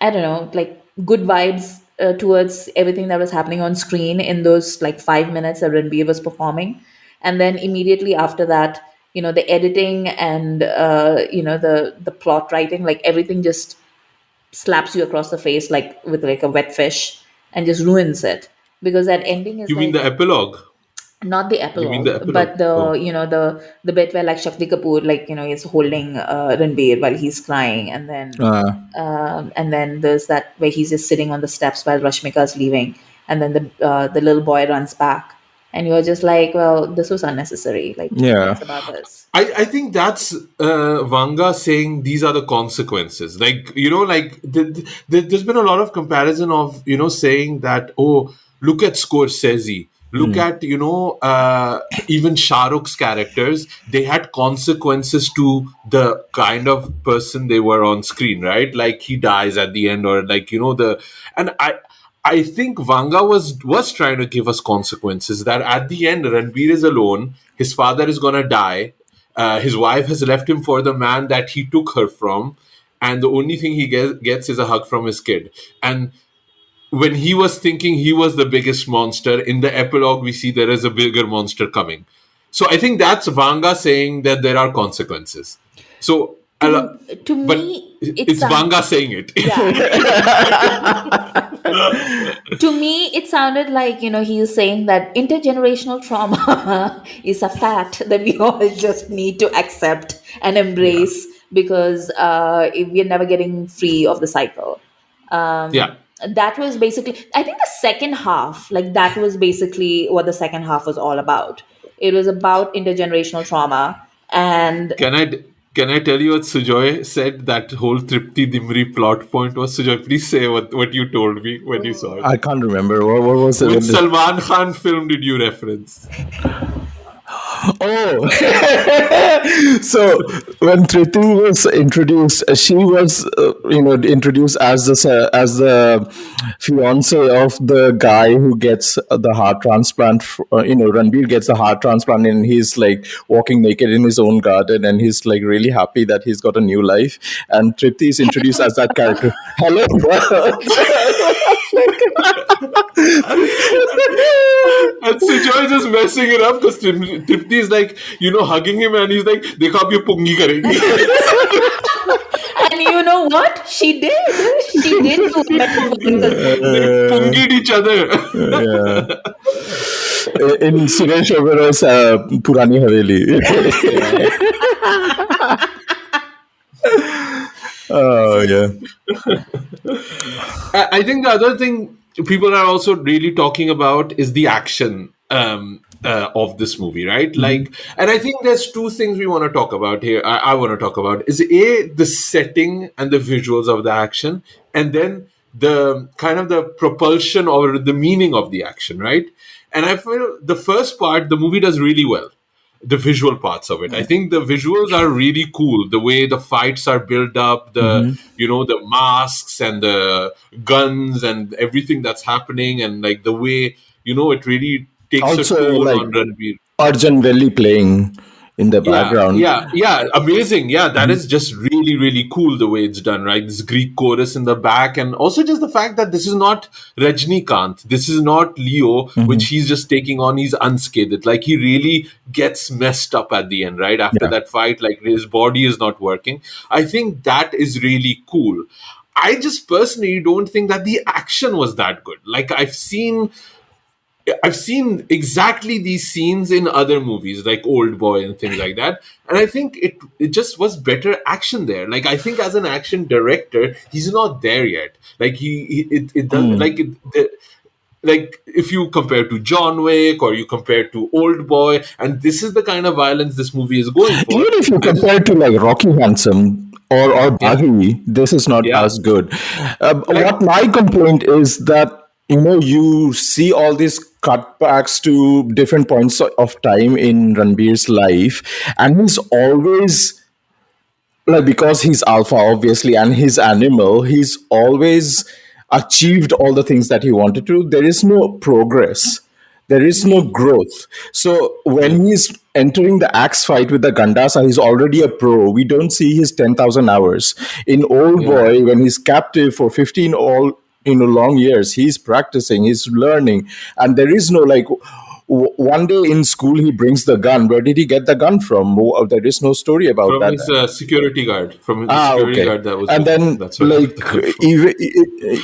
I don't know, like good vibes towards everything that was happening on screen in those like 5 minutes that Ranbir was performing. And then immediately after that, the editing and the plot writing, like everything just slaps you across the face like with like a wet fish and just ruins it. Because that ending is You mean like the epilogue? not the You mean the epilogue, epilogue? but the Oh. the bit where like Shakti Kapoor like is holding Ranbir while he's crying, and then there's that where he's just sitting on the steps while Rashmika's leaving, and then the little boy runs back, and you're just like, well, this was unnecessary. Like, Yeah. what's about this? I think that's Vanga saying these are the consequences. Like, like there's been a lot of comparison of, saying that, oh, look at Scorsese. Look at, even Shah Rukh's characters. They had consequences to the kind of person they were on screen, right? Like he dies at the end, or like, and I think Vanga was trying to give us consequences that at the end, Ranbir is alone. His father is gonna die. His wife has left him for the man that he took her from, and the only thing he gets is a hug from his kid. And when he was thinking he was the biggest monster, in the epilogue we see there is a bigger monster coming. So I think that's Vanga saying that there are consequences. So, To but me, it's Vanga saying it. to me, it sounded like, he's saying that intergenerational trauma is a fact that we all just need to accept and embrace because we're never getting free of the cycle. Yeah. That was basically, I think the second half, like that was basically what the second half was all about. It was about intergenerational trauma. And Can I tell you what Sujoy said? That whole Tripti Dimri plot point was, Sujoy, please say what you told me when you saw it. I can't remember what was it. Which Salman Khan film did you reference? Oh, so when Triti was introduced, she was, introduced as the fiance of the guy who gets the heart transplant. Ranbir gets the heart transplant, and he's like walking naked in his own garden, and he's like really happy that he's got a new life. And Triti is introduced as that character. Hello. And Sujoy is just messing it up because Tripti is like, hugging him, and he's like, "Dekha ab ye pungi karenge." And you know what? She did. She did do metaphorical. They pungied each other. In Suresh Oberoi's Purani Haveli. Oh, yeah. I think the other thing people are also really talking about is the action of this movie, right? Like, and I think there's two things we want to talk about here. I want to talk about is the setting and the visuals of the action, and then the kind of the propulsion or the meaning of the action, right? And I feel the first part, the movie does really well. the visual parts of it. I think the visuals are really cool. The way the fights are built up, the masks and the guns and everything that's happening, and like the way it really takes a Also, toll like on Ranbir. Arjun Velli playing in the background. Yeah, amazing. Yeah, that is just really, really cool the way it's done, right? This Greek chorus in the back, and also just the fact that this is not Rajnikant, this is not Leo, which he's just taking on. He's unscathed. Like he really gets messed up at the end, right? After that fight, like his body is not working. I think that is really cool. I just personally don't think that the action was that good. Like I've seen exactly these scenes in other movies like Old Boy and things like that, and I think it just was better action there. Like I think as an action director, he's not there yet. Like it doesn't like if you compare to John Wick or you compare to Old Boy, and this is the kind of violence this movie is going for. Even if you compare to like Rocky Handsome or Baghi, this is not as good. What my complaint is that you see all these cutbacks to different points of time in Ranbir's life, and he's always like, because he's alpha obviously and he's animal, he's always achieved all the things that he wanted to. There is no progress, there is no growth. So when he's entering the axe fight with the Gandasa, he's already a pro. We don't see his 10,000 hours. In Old Boy, when he's captive for 15 long years, he's practicing, he's learning, and there is no like one day in school he brings the gun. Where did he get the gun from? There is no story about from that. His security guard. From his security guard that was. And then like even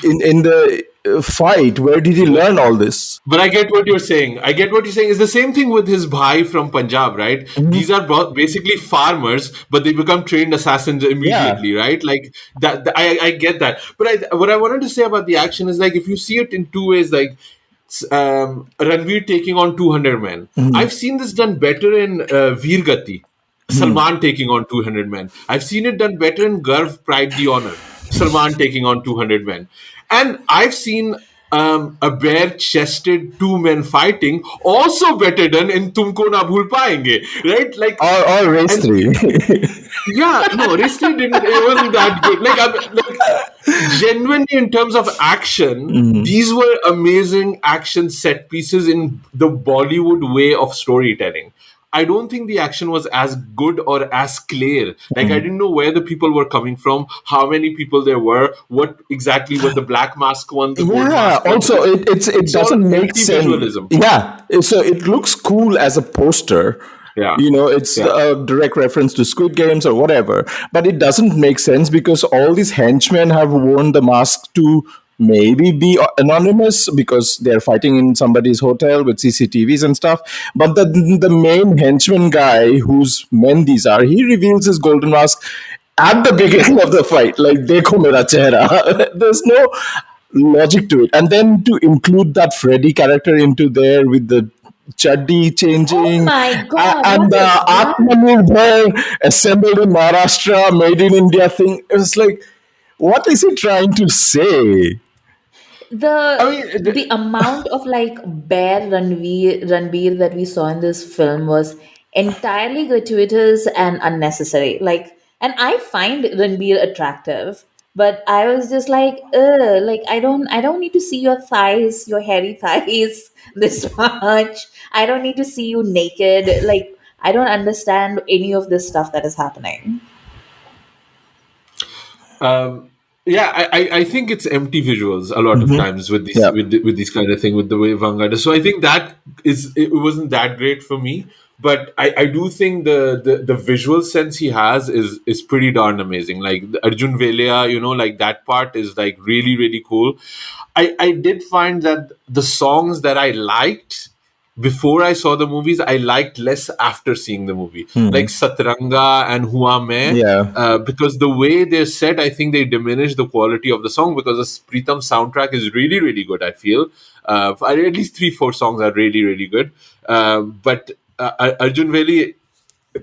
in the fight, where did he learn all this? But I get what you're saying. It's the same thing with his bhai from Punjab, right? These are basically farmers, but they become trained assassins immediately, right? Like that. I get that. But what I wanted to say about the action is like if you see it in two ways, like Ranveer taking on 200 men. I've seen this done better in Veer Gati. Salman taking on 200 men. I've seen it done better in Garv, Pride, the Honor. Salman taking on 200 men. And I've seen a bare-chested two men fighting also better done in Tumko Na Bhul Payenge, right? Like or Race 3. Race 3 didn't. It wasn't that good. Like genuinely in terms of action, these were amazing action set pieces in the Bollywood way of storytelling. I don't think the action was as good or as clear. Like I didn't know where the people were coming from, how many people there were, what exactly were the black mask one. The gold mask also one. it doesn't make sense. Yeah, so it looks cool as a poster. Yeah. It's a direct reference to Squid Games or whatever, but it doesn't make sense because all these henchmen have worn the mask to maybe be anonymous because they're fighting in somebody's hotel with CCTVs and stuff. But the main henchman guy, whose men these are, he reveals his golden mask at the beginning of the fight. Like, dekho mera chehra. There's no logic to it. And then to include that Freddy character into there with the chaddi changing, Oh my God, and what the is that? Atmanirbhar assembled in Maharashtra, made in India thing. It was like, what is he trying to say? The amount of like bare Ranbir that we saw in this film was entirely gratuitous and unnecessary. Like, and I find Ranbir attractive, but I was just like, ugh, like I don't need to see your thighs, your hairy thighs this much. I don't need to see you naked. Like, I don't understand any of this stuff that is happening. I think it's empty visuals a lot of times with these with these kind of thing with the way Vanga does. So I think it wasn't that great for me, but I do think the visual sense he has is pretty darn amazing. Like the Arjun Velia, like that part is like really, really cool. I did find that the songs that I liked before I saw the movies, I liked less after seeing the movie. Like Satranga and Hua Main. Because the way they're set, I think they diminish the quality of the song because the Pritam soundtrack is really, really good, I feel. At least 3-4 songs are really, really good. But Arjun Veli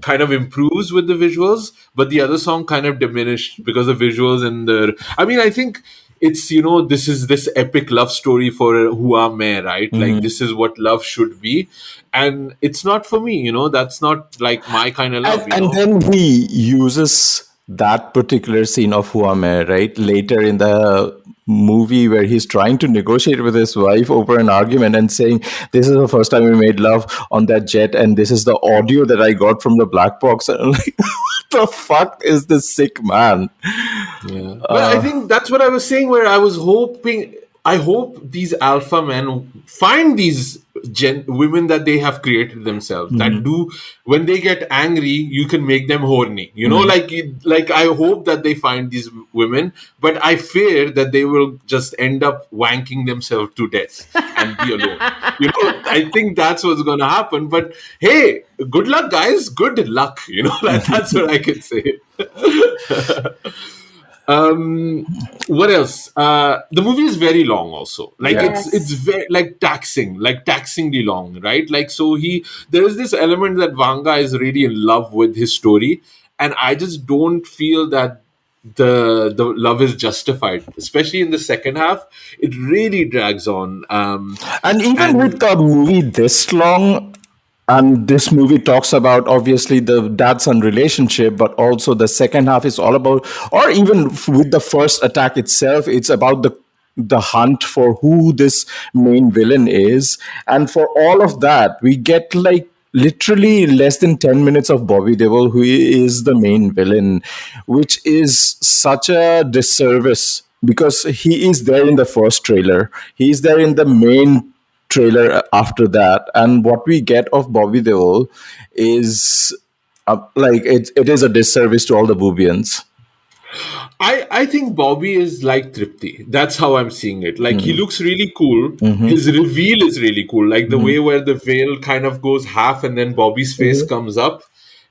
kind of improves with the visuals, but the other song kind of diminished because of visuals and I think it's, this is this epic love story for Hua Main, right? Like, this is what love should be. And it's not for me, that's not like my kind of love, And then he uses that particular scene of Huame, right, later in the movie where he's trying to negotiate with his wife over an argument and saying, "This is the first time we made love on that jet, and this is the audio that I got from the black box." And I'm like, what the fuck is this sick man? Yeah. But I think that's what I was saying, where I hope these alpha men find these women that they have created themselves, that do, when they get angry, you can make them horny. Like I hope that they find these women, but I fear that they will just end up wanking themselves to death and be alone. I think that's what's going to happen. But hey, good luck, guys. Good luck. That's what I can say. What else? The movie is very long also. Like, it's very, like, taxingly long, right? Like, so there is this element that Vanga is really in love with his story, and I just don't feel that the love is justified, especially in the second half. It really drags on. And even with the movie this long, and this movie talks about obviously the dad-son relationship, but also the second half is all about, or even with the first attack itself, it's about the hunt for who this main villain is. And for all of that, we get like literally less than 10 minutes of Bobby Deol, who is the main villain, which is such a disservice because he is there in the first trailer. He is there in the main trailer after that, and what we get of Bobby Deol is like it is a disservice to all the Boobians. I think Bobby is like Tripti. That's how I'm seeing it. Like, he looks really cool. His reveal is really cool. Like, the way where the veil kind of goes half and then Bobby's face comes up.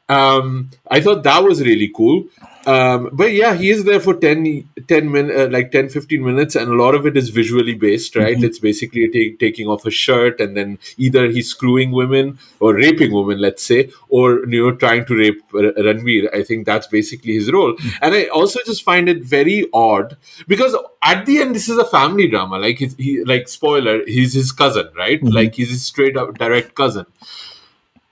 I thought that was really cool. But yeah, he is there for 10 minutes, like 10, 15 minutes, and a lot of it is visually based, right? It's basically taking off a shirt, and then either he's screwing women or raping women, let's say, or, trying to rape Ranbir. I think that's basically his role. And I also just find it very odd because at the end, this is a family drama. Like, he like, spoiler, he's his cousin, right? Like, he's his straight up direct cousin.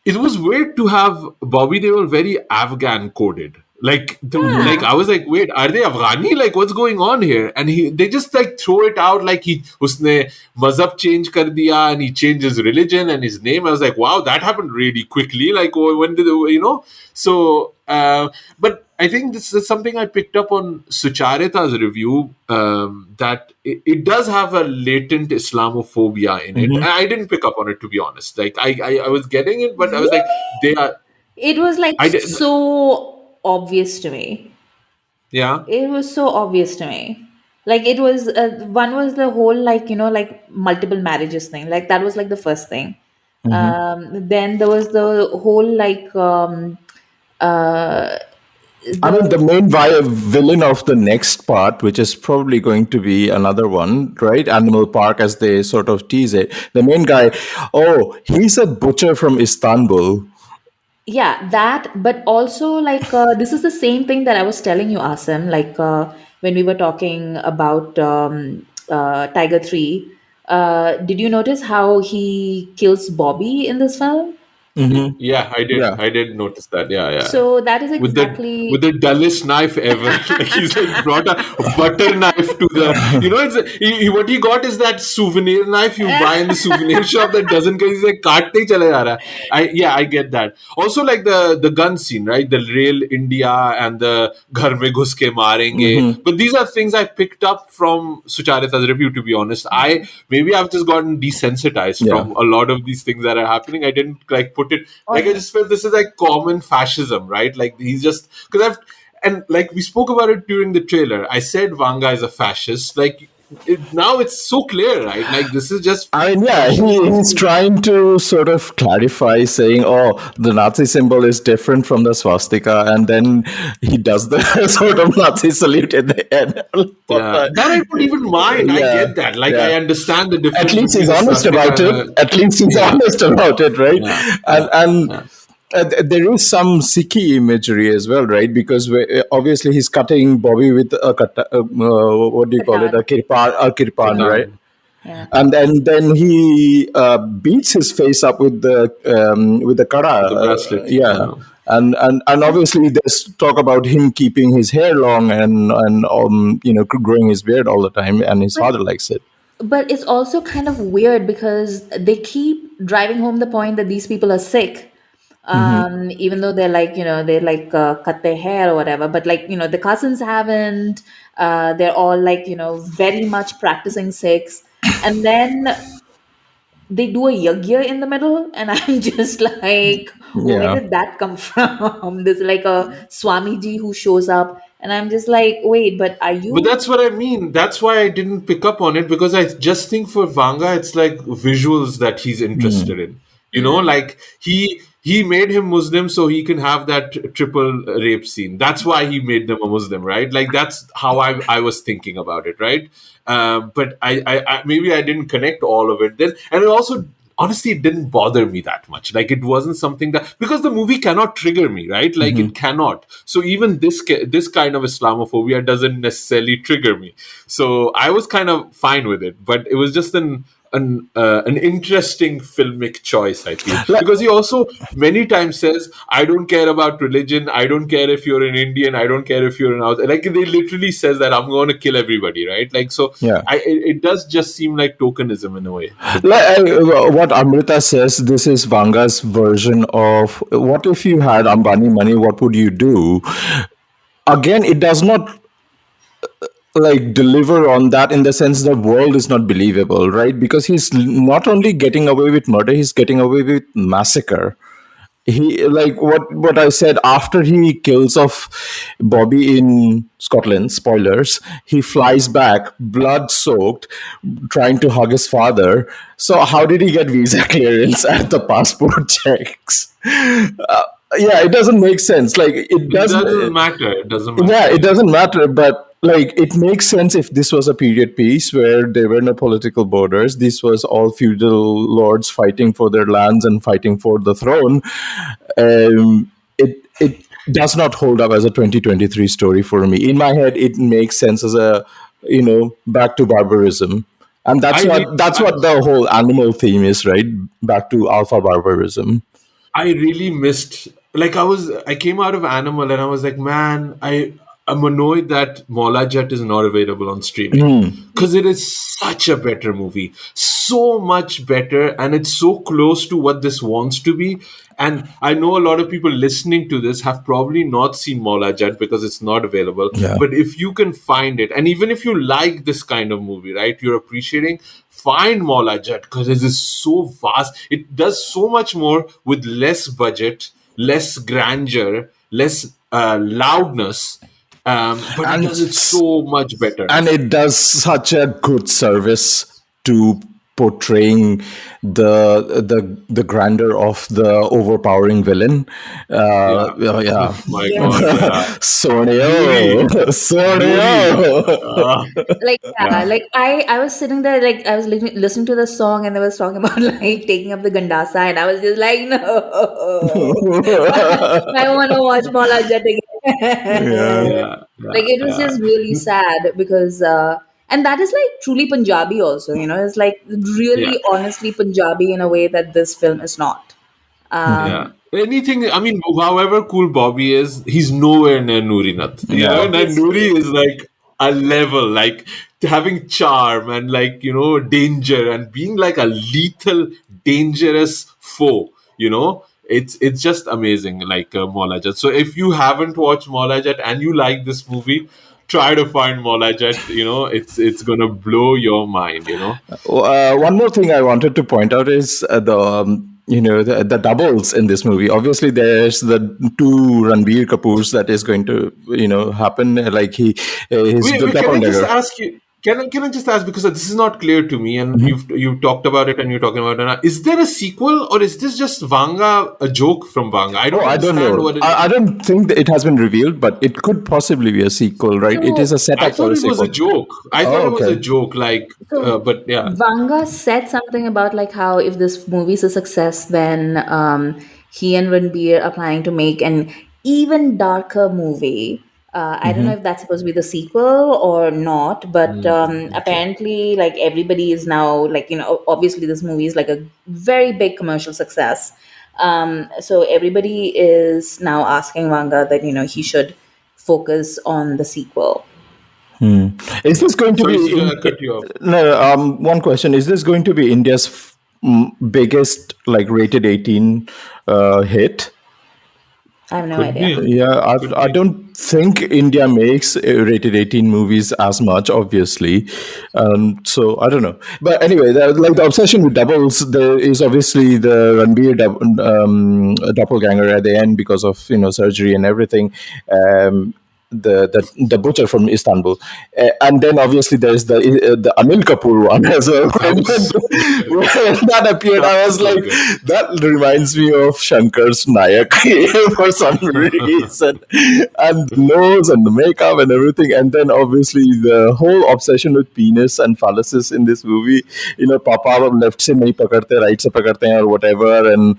It was weird to have Bobby Deol very Afghan coded. Like, like, I was like, wait, are they Afghani? Like, what's going on here? And they just like throw it out like usne mazhab change kar diya, and he changed his religion and his name. I was like, wow, that happened really quickly. Like, when did So, but I think this is something I picked up on Sucharita's review, that it does have a latent Islamophobia in it. And I didn't pick up on it, to be honest. Like, I was getting it, but I was like, they are. It was like so obvious to me. Yeah. It was so obvious to me. Like, it was one was the whole, like, like multiple marriages thing. Like, that was like the first thing. Then there was the whole like I mean, the main villain of the next part, which is probably going to be another one, right? Animal Park, as they sort of tease it. The main guy, he's a butcher from Istanbul. yeah, that, but also like this is the same thing that I was telling you, Asim, like when we were talking about Tiger 3. Did you notice how he kills Bobby in this film? Yeah, I did. Yeah. I did notice that. Yeah. So that is with exactly the dullest knife ever. Like, he's like brought a butter knife to the. What he got is that souvenir knife you buy in the souvenir shop that doesn't. He's like katte hi chala ja raha. I get that. Also, like the gun scene, right? The real India and the ghar mein ghus ke marenge. But these are things I picked up from Sucharita's review. To be honest, maybe I've just gotten desensitized from a lot of these things that are happening. I didn't like put it. Like, I just felt this is like common fascism, right? Like, he's just because and like we spoke about it during the trailer. I said Vanga is a fascist. Like, now it's so clear, right? Like, this is just. I mean, yeah, he's trying to sort of clarify, saying, the Nazi symbol is different from the swastika, and then he does the sort of Nazi salute at the end. That I don't even mind. I get that. Like, I understand the difference. At least he's honest about it. At least he's honest about it, right? Yeah. And there is some Sikhi imagery as well, right? Because obviously he's cutting Bobby with what do you call it? Qatar. A kirpan, right? Yeah. And then he beats his face up with the kara, The bracelet. yeah. And obviously there's talk about him keeping his hair long and growing his beard all the time, and his But father likes it. but it's also kind of weird because they keep driving home the point that these people are sick. Even though they're like, they like cut their hair or whatever, but like, the cousins haven't. They're all like, very much practicing Sikhs. And then they do a yagya in the middle, and I'm just like, where Yeah. did that come from? There's like a Swamiji who shows up, and I'm just like, wait, but are But you? that's what I mean. That's why I didn't pick up on it, because I just think for Vanga, it's like visuals that he's interested in. Like he made him Muslim so he can have that triple rape scene. That's why he made them a Muslim, right? Like that's how I was thinking about it, right? But I maybe I didn't connect all of it then, and it also honestly it didn't bother me that much. Like it wasn't something that, because the movie cannot trigger me, right? Like it cannot. So even this kind of Islamophobia doesn't necessarily trigger me. So I was kind of fine with it, but it was just an interesting filmic choice, I feel, because he also many times says, "I don't care about religion. I don't care if you're an Indian. I don't care if you're an out." Like they literally says that I'm going to kill everybody, right? Like so, Yeah. it does just seem like tokenism in a way. What Amrita says, this is Vanga's version of what if you had Ambani money, what would you do? Again, it does not like deliver on that in the sense the world is not believable, right? Because he's not only getting away with murder, he's getting away with massacre. He, like what I said, after he kills off Bobby in Scotland, spoilers, he flies back blood soaked, trying to hug his father. So how did he get visa clearance at the passport checks? Yeah, it doesn't make sense. Like it It doesn't. doesn't matter. It doesn't matter. Yeah, it doesn't matter, but like it makes sense if this was a period piece where there were no political borders. This was all feudal lords fighting for their lands and fighting for the throne. It does not hold up as a 2023 story for me. In my head, it makes sense as a back to barbarism, and that's I what re- that's what the whole animal theme is, right? Back to alpha barbarism. I really missed. Like I came out of Animal and I was like, man, I'm annoyed that Mola Jet is not available on streaming, because it is such a better movie, so much better, and it's so close to what this wants to be. And I know a lot of people listening to this have probably not seen Mola Jet because it's not available. Yeah. But if you can find it, and even if you like this kind of movie, right, you're appreciating, find Mola Jet, because it is so vast. It does so much more with less budget, less grandeur, less loudness. But And it does it so much better. And it does such a good service to portraying the grandeur of the overpowering villain. Yeah. Oh my Yes. God. Yeah. Sonio, Sonio. Ah, Like yeah. like I was sitting there, like I was listening to the song, and they was talking about like taking up the gandasa, and I was just like, no, I want to watch Mala Jat again. Yeah. Yeah. Like it was just really sad because and that is like truly Punjabi also, it's like Yeah. really honestly Punjabi in a way that this film is not. Yeah. Anything, I mean, however cool Bobby is, he's nowhere near Noori Nath. Yeah. And Noori is like a level, like having charm and like, danger and being like a lethal, dangerous foe, It's just amazing, like Mola Jet. So if you haven't watched Mola Jet and you like this movie, try to find Mola Jet. It's gonna blow your mind. One more thing I wanted to point out is the doubles in this movie. Obviously, there's the two Ranbir Kapoors that is going to happen. Like he's Wait, the can I just doppelganger. ask you? Can I just ask, because this is not clear to me, and you've talked about it and you're talking about it now. Is there a sequel, or is this just Vanga, a joke from Vanga? I don't Oh, I don't understand know. what it is. I don't think that it has been revealed, but it could possibly be a sequel, right? It is a I setup for thought a it was a sequel. joke. I thought Oh, it was a okay. joke, like, but yeah. Vanga said something about like how if this movie is a success, then he and Ranbir are planning to make an even darker movie. I don't know if that's supposed to be the sequel or not, but Okay. apparently, like everybody is now like obviously this movie is like a very big commercial success. So everybody is now asking Vanga that he should focus on the sequel. Is this going to Sorry, be Sika, I cut you off. no? One question: is this going to be India's biggest like rated 18 hit? I have no Could idea. be. Yeah, Could I be. don't think India makes rated 18 movies as much, obviously. So I don't know. But anyway, like the obsession with doubles, there is obviously the Ranbir doppelganger at the end because of surgery and everything. The butcher from Istanbul, and then obviously there's the Anil Kapoor one as well. That was so good. When that appeared, That I was was so like, good. that reminds me of Shankar's Nayak for some reason, and the nose and the makeup and everything, and then obviously the whole obsession with penis and phalluses in this movie. Papa left se nahi pakadte, right se pakadte hain or whatever, and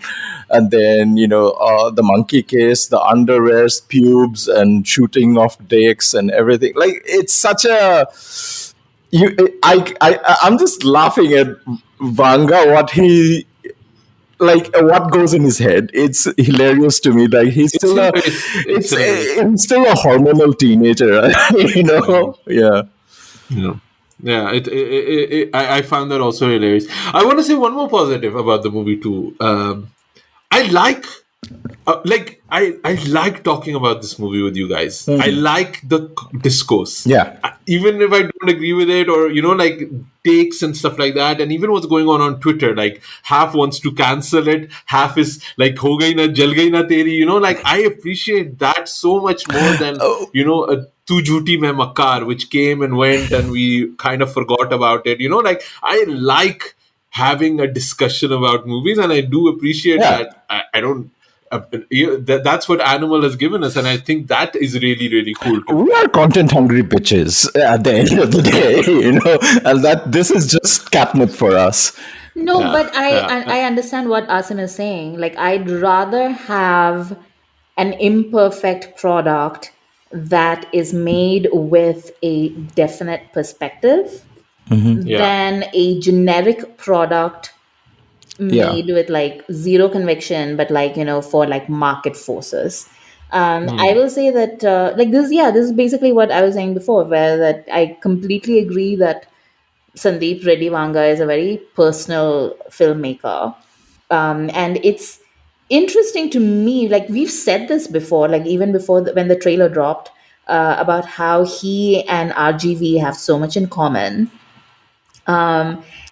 then the monkey kiss, the underwears, pubes, and shooting off dicks and everything. Like it's such a you. I'm just laughing at Vanga what goes in his head. It's hilarious to me. Like he's It's still a hilarious. It's it's hilarious. he's still a hormonal teenager. Yeah. Yeah. Yeah, I found that also hilarious. I want to say one more positive about the movie too. I I like talking about this movie with you guys. I like the discourse. Yeah. Even if I don't agree with it, or like takes and stuff like that, and even what's going on Twitter, like half wants to cancel it, half is like ho gayi na jal gayi na teri. Like I appreciate that so much more than a Tu Jhuti Mein Makkar, which came and went, and we kind of forgot about it. Like I like having a discussion about movies, and I do appreciate Yeah. that. I don't. That's what Animal has given us, and I think that is really, really cool too. We are content hungry bitches at the end of the day, and that this is just catnip for us. No, Yeah, but yeah, I understand what Asim is saying. Like, I'd rather have an imperfect product that is made with a definite perspective yeah. than a generic product Yeah. made with like zero conviction, but like, for like market forces. I will say that, like, this is basically what I was saying before, where that I completely agree that Sandeep Reddy Vanga is a very personal filmmaker. And it's interesting to me, like we've said this before, like even before when the trailer dropped, about how he and RGV have so much in common. We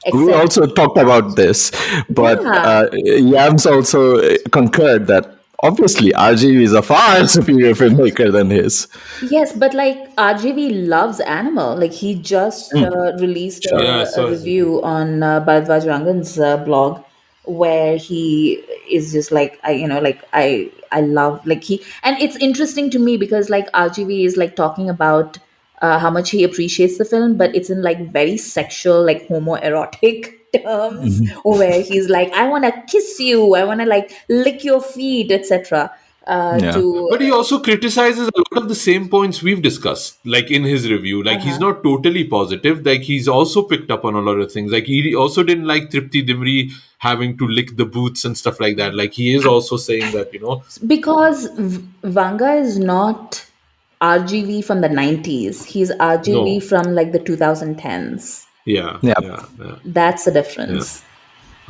Except, also talked about this, but yeah, Yams also concurred that obviously RGV is a far superior filmmaker than his. yes, but like RGV loves Animal. Like he just released Sure. Yeah, a so review on Bharadwaj Rangan's blog, where he is just like I love like he, and it's interesting to me because like RGV is like talking about how much he appreciates the film, but it's in like very sexual, like homoerotic terms, where he's like, I want to kiss you, I want to like lick your feet, etc. Yeah. To but he also criticizes a lot of the same points we've discussed, like in his review. Like he's not totally positive. Like he's also picked up on a lot of things. Like he also didn't like Tripti Dimri having to lick the boots and stuff like that. Like he is also saying that because Vanga is not RGV from the 90s. He's RGV no, from like the 2010s. yeah, Yeah. yeah, yeah, That's the difference.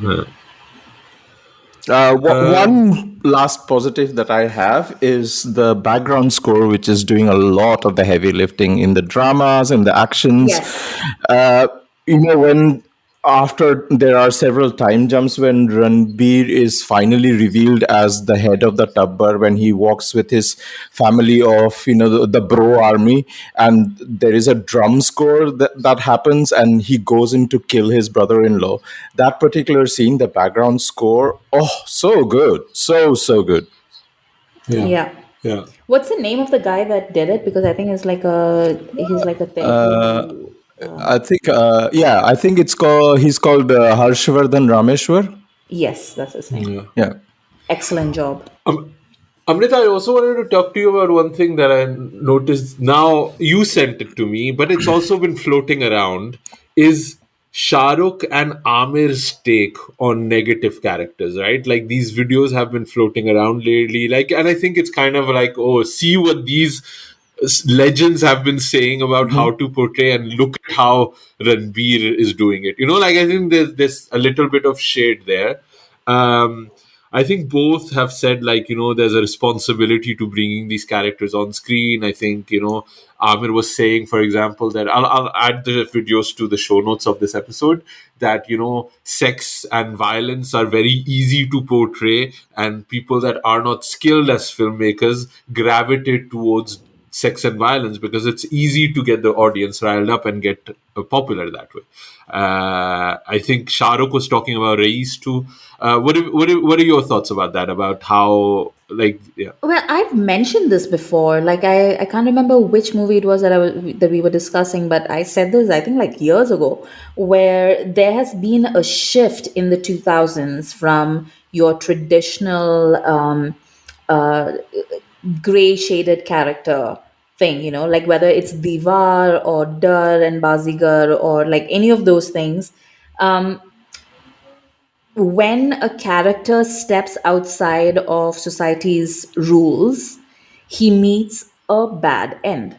yeah. One last positive that I have is the background score, which is doing a lot of the heavy lifting in the dramas and the actions. Yes. Uh, when after there are several time jumps when Ranbir is finally revealed as the head of the Tabbar, when he walks with his family of the bro army, and there is a drum score that happens, and he goes in to kill his brother-in-law. That particular scene, the background score, oh, so good, so good. Yeah. Yeah. What's the name of the guy that did it? Because I think he's like a Telugu. I think, I think he's called Harshvardhan Rameshwar. Yes, that's his name. Yeah. Yeah. excellent job. Amrita, I also wanted to talk to you about one thing that I noticed now. You sent it to me, but it's also been floating around. Is Shah Rukh and Amir's take on negative characters, right? Like these videos have been floating around lately. Like, and I think it's kind of like, oh, see what these legends have been saying about how to portray, and look at how Ranbir is doing it. Like I think there's a little bit of shade there. Um, I think both have said, like, there's a responsibility to bringing these characters on screen. I think, Amir was saying, for example, that I'll add the videos to the show notes of this episode, that, sex and violence are very easy to portray, and people that are not skilled as filmmakers gravitate towards sex and violence because it's easy to get the audience riled up and get popular that way. I think Shah Rukh was talking about Reis too. What are your thoughts about that? About how, like, yeah. Well, I've mentioned this before. Like, I can't remember which movie it was that we were discussing, but I said this, I think, like years ago, where there has been a shift in the 2000s from your traditional gray shaded character thing, like whether it's Divar or Dar and Bazigar or like any of those things. When a character steps outside of society's rules, he meets a bad end.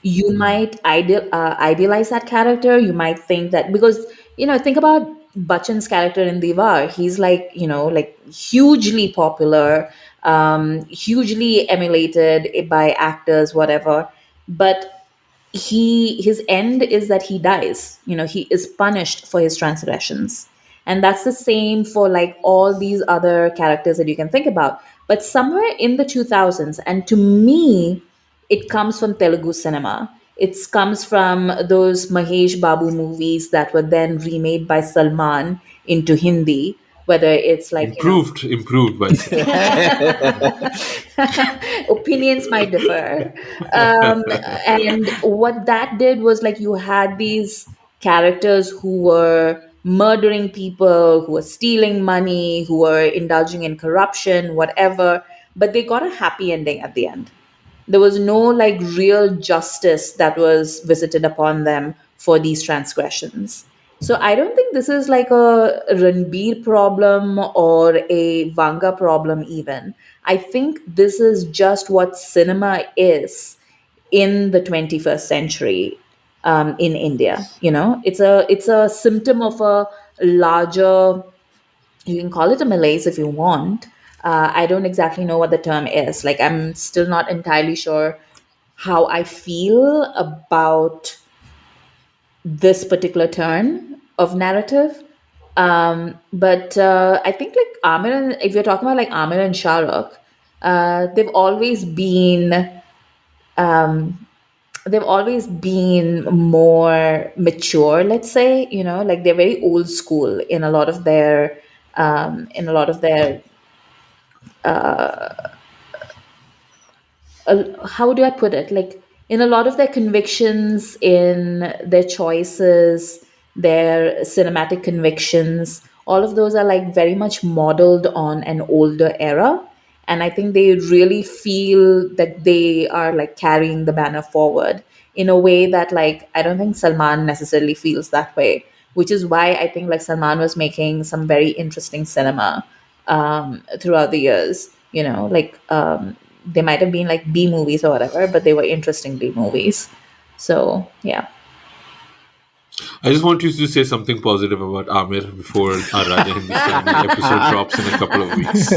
You might idealize that character. You might think that because, think about Bachchan's character in Divar. He's like, like hugely popular, hugely emulated by actors, whatever. But his end is that he dies. He is punished for his transgressions. And that's the same for like all these other characters that you can think about. But somewhere in the 2000s, and to me, it comes from Telugu cinema. It comes from those Mahesh Babu movies that were then remade by Salman into Hindi, whether it's like, Improved by opinions might differ. And what that did was like you had these characters who were murdering people, who were stealing money, who were indulging in corruption, whatever, but they got a happy ending at the end. There was no like real justice that was visited upon them for these transgressions. So I don't think this is like a Ranbir problem or a Vanga problem even. I think this is just what cinema is in the 21st century, in India. It's a symptom of a larger, you can call it a malaise if you want. I don't exactly know what the term is. Like, I'm still not entirely sure how I feel about this particular turn of narrative. But I think like Amir, if you're talking about like Amir and Shah Rukh, they've always been more mature, let's say. Like they're very old school in a lot of their how do I put it? Like in a lot of their convictions, in their choices, their cinematic convictions, all of those are like very much modeled on an older era. And I think they really feel that they are like carrying the banner forward in a way that like I don't think Salman necessarily feels that way, which is why I think like Salman was making some very interesting cinema throughout the years. Like they might have been like B movies or whatever, but they were interesting B movies. So yeah. I just want you to say something positive about Amir before our Raja Hindustani episode drops in a couple of weeks.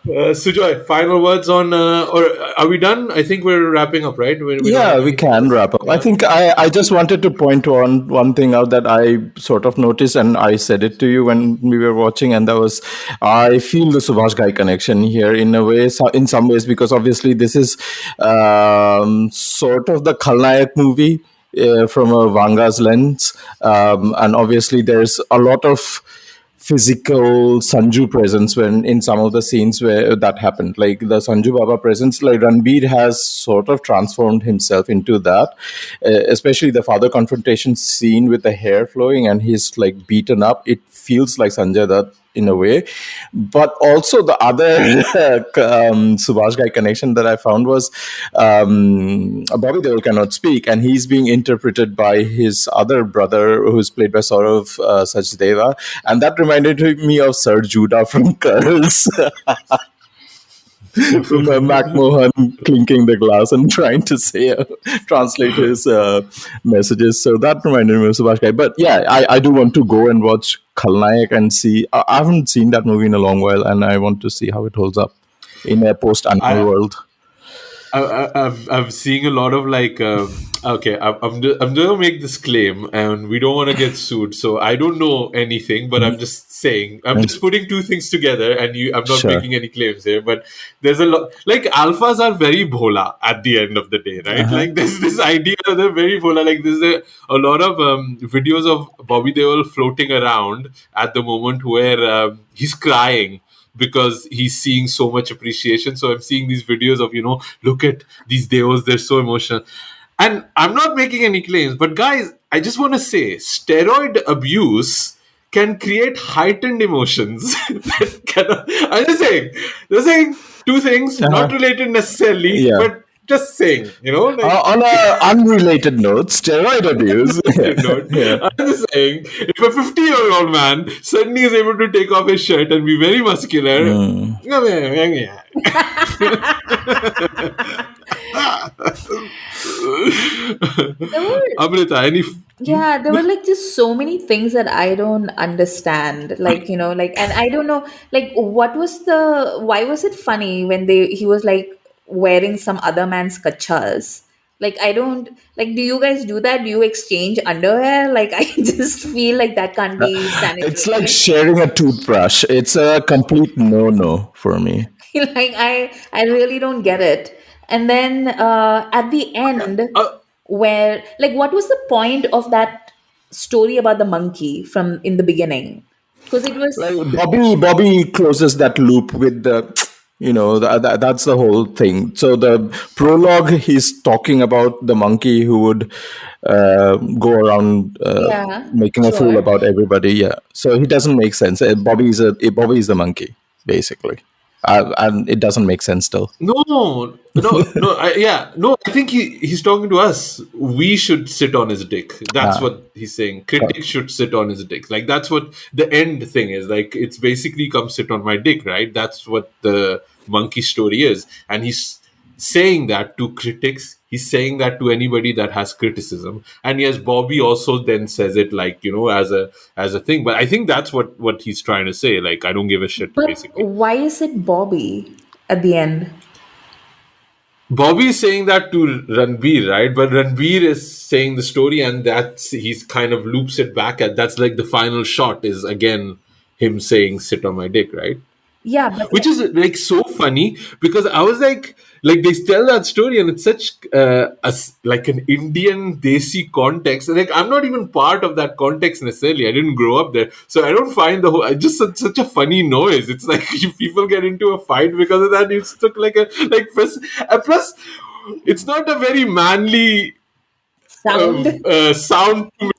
Sujoy, final words on, or are we done? I think we're wrapping up, right? We can wrap up. I think I just wanted to point one thing out that I sort of noticed, and I said it to you when we were watching, and that was, I feel the Subhash Ghai connection here in a way, in some ways, because obviously this is sort of the Khalnayak movie from a Vanga's lens, and obviously there's a lot of physical Sanju presence when in some of the scenes where that happened, like the Sanju Baba presence. Like Ranbir has sort of transformed himself into that, especially the father confrontation scene with the hair flowing and he's like beaten up. It feels like Sanjay Dutt in a way. But also the other Subhash guy connection that I found was Bobby Deol cannot speak, and he's being interpreted by his other brother, who's played by Saurav Sachdeva, and that reminded me of Sir Judah from Curls. From McMahon clinking the glass and trying to translate his messages. So that reminded me of Subhash Ghai. But yeah, I do want to go and watch Khalnayak and see. I haven't seen that movie in a long while, and I want to see how it holds up in a post-animal world. I'm seeing a lot of like. Okay, I'm gonna make this claim, and we don't want to get sued. So I don't know anything, but I'm just saying. I'm just putting two things together, and I'm not Sure. making any claims here. But there's a lot. Like alphas are very bhola at the end of the day, right? Like there's this idea that they're very bhola. Like there's a lot of videos of Bobby Deol floating around at the moment where he's crying because he's seeing so much appreciation. So I'm seeing these videos of, look at these Deos, they're so emotional. And I'm not making any claims, but guys, I just want to say steroid abuse can create heightened emotions. I'm just saying two things, not related necessarily, Yeah. but just saying, like, On an unrelated note, steroid abuse. I'm just saying, if a 50-year-old man suddenly is able to take off his shirt and be very muscular, Amrita, any? Yeah, there were like just so many things that I don't understand. Like, and I don't know, like, why was it funny when he was like wearing some other man's kachas? Like, I don't, like, do you guys do that? Do you exchange underwear? Like, I just feel like that can't be sanitary. It's like sharing a toothbrush. It's a complete no-no for me. Like, I really don't get it. And then at the end, where, like, what was the point of that story about the monkey from in the beginning? Because it was Like Bobby closes that loop with that's the whole thing. So the prologue, he's talking about the monkey who would go around making a fool sure. about everybody. Yeah, so he doesn't make sense. Bobby is the monkey basically, and it doesn't make sense still. No. I think he's talking to us. We should sit on his dick. That's what he's saying. Critics should sit on his dick. Like that's what the end thing is. Like it's basically come sit on my dick, right? That's what the monkey story is. And he's saying that to critics. He's saying that to anybody that has criticism. And yes, Bobby also then says it like, as a thing. But I think that's what he's trying to say. Like I don't give a shit, But basically. why is it Bobby at the end? Bobby is saying that to Ranbir, right? But Ranbir is saying the story, and he's kind of loops it back at that's like the final shot is again him saying "sit on my dick," right? Yeah, but Which is like so funny because I was like they tell that story and it's such like an Indian desi context. Like I'm not even part of that context necessarily. I didn't grow up there, so I don't find the whole. I just such a funny noise. It's like people get into a fight because of that. It's took like plus, it's not a very manly sound. sound to make.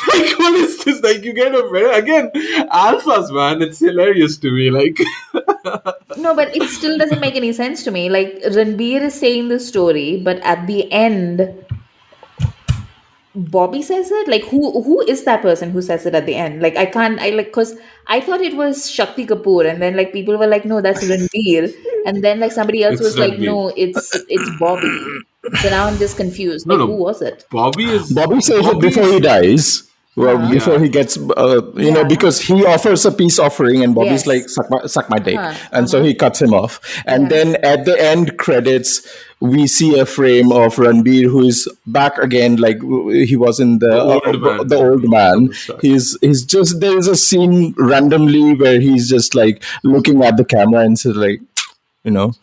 Like what is this? Like you get again alphas, man. It's hilarious to me. Like No, but it still doesn't make any sense to me. Like Ranbir is saying the story, but at the end, Bobby says it. Like who is that person who says it at the end? Like because I thought it was Shakti Kapoor, and then like people were like, no, that's Ranbir, and then like somebody else It's was like, Ranbir. no, it's Bobby. So now I'm just confused. Like who was it? Bobby says it before he dies. Well, before he gets, because he offers a peace offering, and Bobby's Yes. like, suck my dick. And so he cuts him off. And then at the end credits, we see a frame of Ranbir who is back again, like he was in the old man. He's just, there is a scene randomly where he's just like looking at the camera and says like, and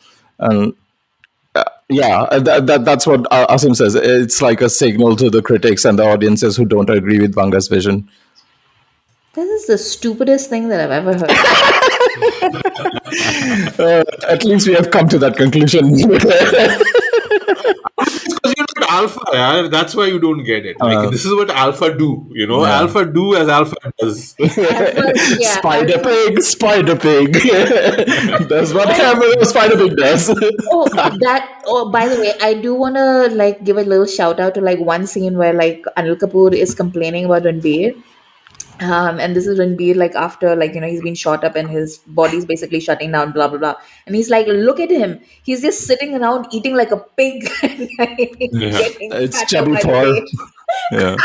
that's what Asim says. It's like a signal to the critics and the audiences who don't agree with Vanga's vision. This is the stupidest thing that I've ever heard. At least we have come to that conclusion. Because you're not alpha. Yeah? That's why you don't get it. Like this is what alpha do. Yeah. Alpha do as alpha does. Spider Pig, Spider Pig. That's what Spider Pig does. By the way, I do want to like give a little shout out to like one scene where like Anil Kapoor is complaining about Ranbir. And this is Ranbir, like after like he's been shot up and his body's basically shutting down, blah blah blah. And he's like, look at him, he's just sitting around eating like a pig. And getting It's cut chubby up by the Thor. page. Yeah.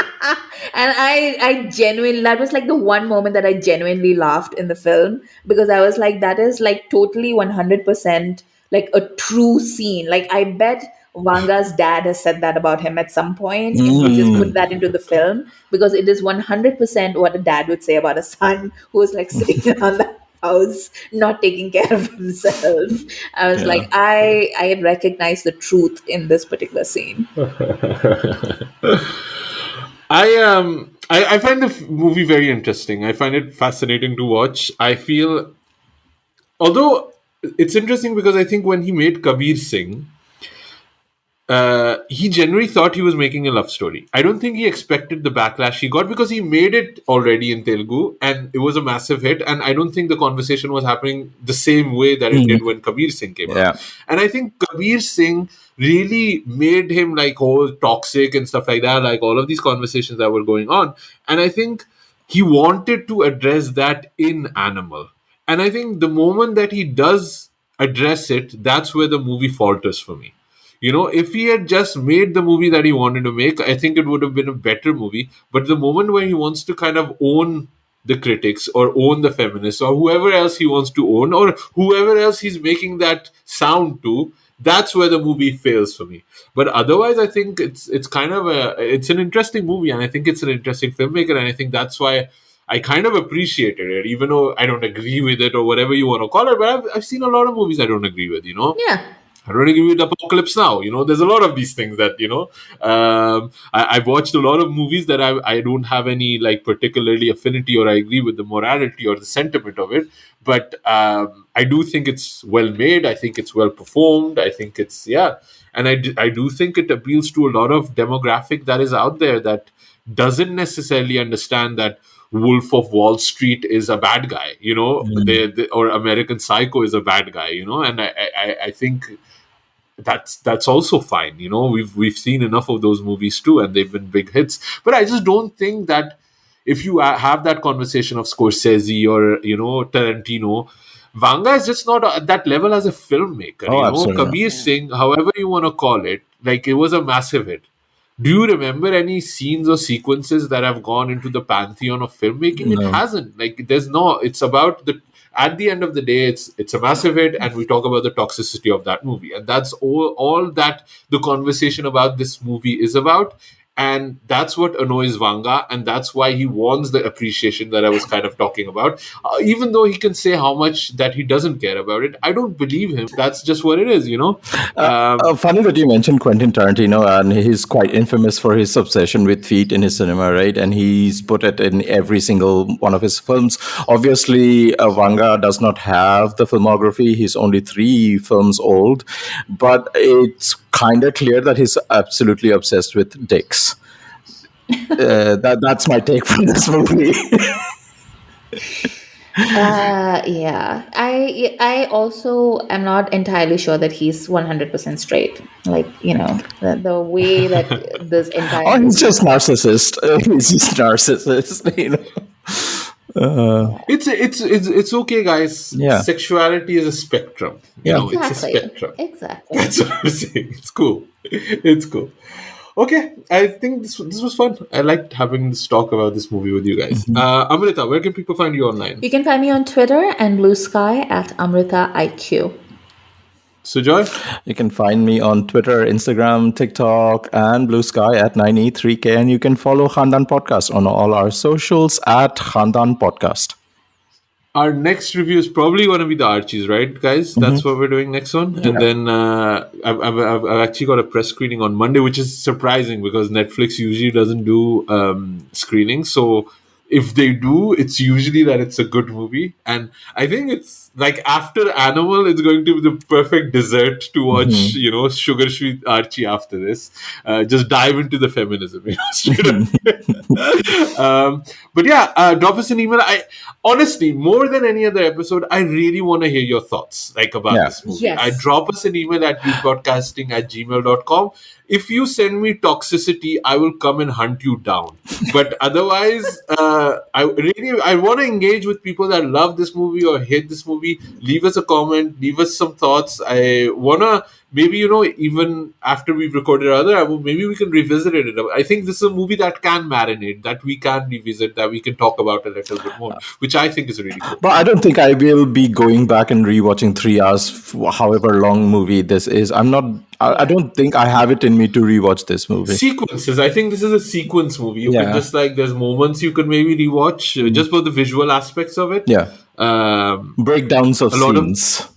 And I genuinely, that was like the one moment that I genuinely laughed in the film, because I was like, that is like totally 100% like a true scene. Like I bet Vanga's dad has said that about him at some point, and he just put that into the film, because it is 100% what a dad would say about a son who is like sitting around the house not taking care of himself. I was like, I recognize the truth in this particular scene. I find the movie very interesting. I find it fascinating to watch. I feel, although it's interesting because I think when he made Kabir Singh, he genuinely thought he was making a love story. I don't think he expected the backlash he got, because he made it already in Telugu and it was a massive hit. And I don't think the conversation was happening the same way that it did when Kabir Singh came out. And I think Kabir Singh really made him like toxic and stuff like that, like all of these conversations that were going on. And I think he wanted to address that in Animal. And I think the moment that he does address it, that's where the movie falters for me. If he had just made the movie that he wanted to make, I think it would have been a better movie. But the moment where he wants to kind of own the critics or own the feminists or whoever else he wants to own or whoever else he's making that sound to, that's where the movie fails for me. But otherwise, I think it's kind of it's an interesting movie, and I think it's an interesting filmmaker, and I think that's why I kind of appreciated it, even though I don't agree with it or whatever you want to call it. But I've seen a lot of movies I don't agree with, Yeah. I don't agree with Apocalypse Now. There's a lot of these things that, I've watched a lot of movies that I don't have any like particularly affinity or I agree with the morality or the sentiment of it. But I do think it's well made. I think it's well performed. I think it's, And I do think it appeals to a lot of demographic that is out there that doesn't necessarily understand that Wolf of Wall Street is a bad guy, or American Psycho is a bad guy, and I think that's also fine. We've seen enough of those movies too, and they've been big hits. But I just don't think that if you have that conversation of Scorsese or Tarantino, Vanga is just not at that level as a filmmaker. Absolutely. Kabir Singh, however you want to call it, like it was a massive hit. Do you remember any scenes or sequences that have gone into the pantheon of filmmaking? No. It hasn't. Like there's no. It's about at the end of the day, it's a massive hit, and we talk about the toxicity of that movie, and that's all that the conversation about this movie is about. And that's what annoys Vanga, and that's why he wants the appreciation that I was kind of talking about. Even though he can say how much that he doesn't care about it, I don't believe him. That's just what it is, Funny that you mentioned Quentin Tarantino, and he's quite infamous for his obsession with feet in his cinema, right? And he's put it in every single one of his films. Obviously, Vanga does not have the filmography. He's only 3 films old, but it's kind of clear that he's absolutely obsessed with dicks. That's my take from this movie. Yeah. I also am not entirely sure that he's 100% straight. Like, the way that this entire He's just narcissist. He's just narcissist. It's okay, guys. Yeah. Sexuality is a spectrum. Exactly. It's a spectrum. Exactly. That's what I'm saying. It's cool. It's cool. Okay, I think this was fun. I liked having this talk about this movie with you guys. Amrita, where can people find you online? You can find me on Twitter and Blue Sky at Amrita IQ. Sujoy? You can find me on Twitter, Instagram, TikTok, and Blue Sky at 9E3K. And you can follow Khandaan Podcast on all our socials at Khandaan Podcast. Our next review is probably going to be the Archies, right, guys? That's what we're doing next one. And then I've actually got a press screening on Monday, which is surprising because Netflix usually doesn't do screenings. So if they do, it's usually that it's a good movie. And I think it's like after Animal, it's going to be the perfect dessert to watch, Sugar Sweet Archie after this. Just dive into the feminism, straight up. But yeah, drop us an email. I honestly, more than any other episode, I really want to hear your thoughts about this movie. Yes. Drop us an email at geekpodcasting@gmail.com. If you send me toxicity, I will come and hunt you down. But otherwise, I want to engage with people that love this movie or hate this movie. Leave us a comment. Leave us some thoughts. I want to maybe, even after we've recorded maybe we can revisit it. I think this is a movie that can marinate, that we can revisit, that we can talk about a little bit more, which I think is really cool. But I don't think I will be going back and rewatching 3 hours, however long movie this is. I don't think I have it in me to rewatch this movie. Sequences. I think this is a sequence movie. You can just there's moments you can maybe rewatch just for the visual aspects of it. Yeah. Breakdowns of scenes.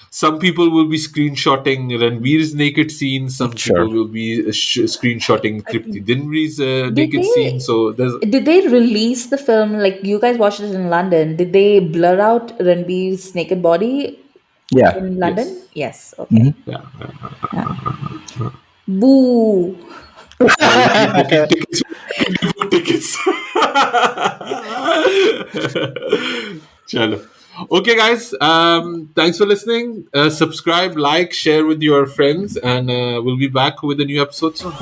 Some people will be screenshotting Ranbir's naked scenes. Some people will be screenshotting Tripti Dinri's naked scene. So did they release the film, like you guys watched it in London? Did they blur out Ranbir's naked body in London? Yes. Okay. Yeah. Boo. Tickets. Chalo. Okay, guys. Thanks for listening. Subscribe, like, share with your friends, and we'll be back with a new episode soon.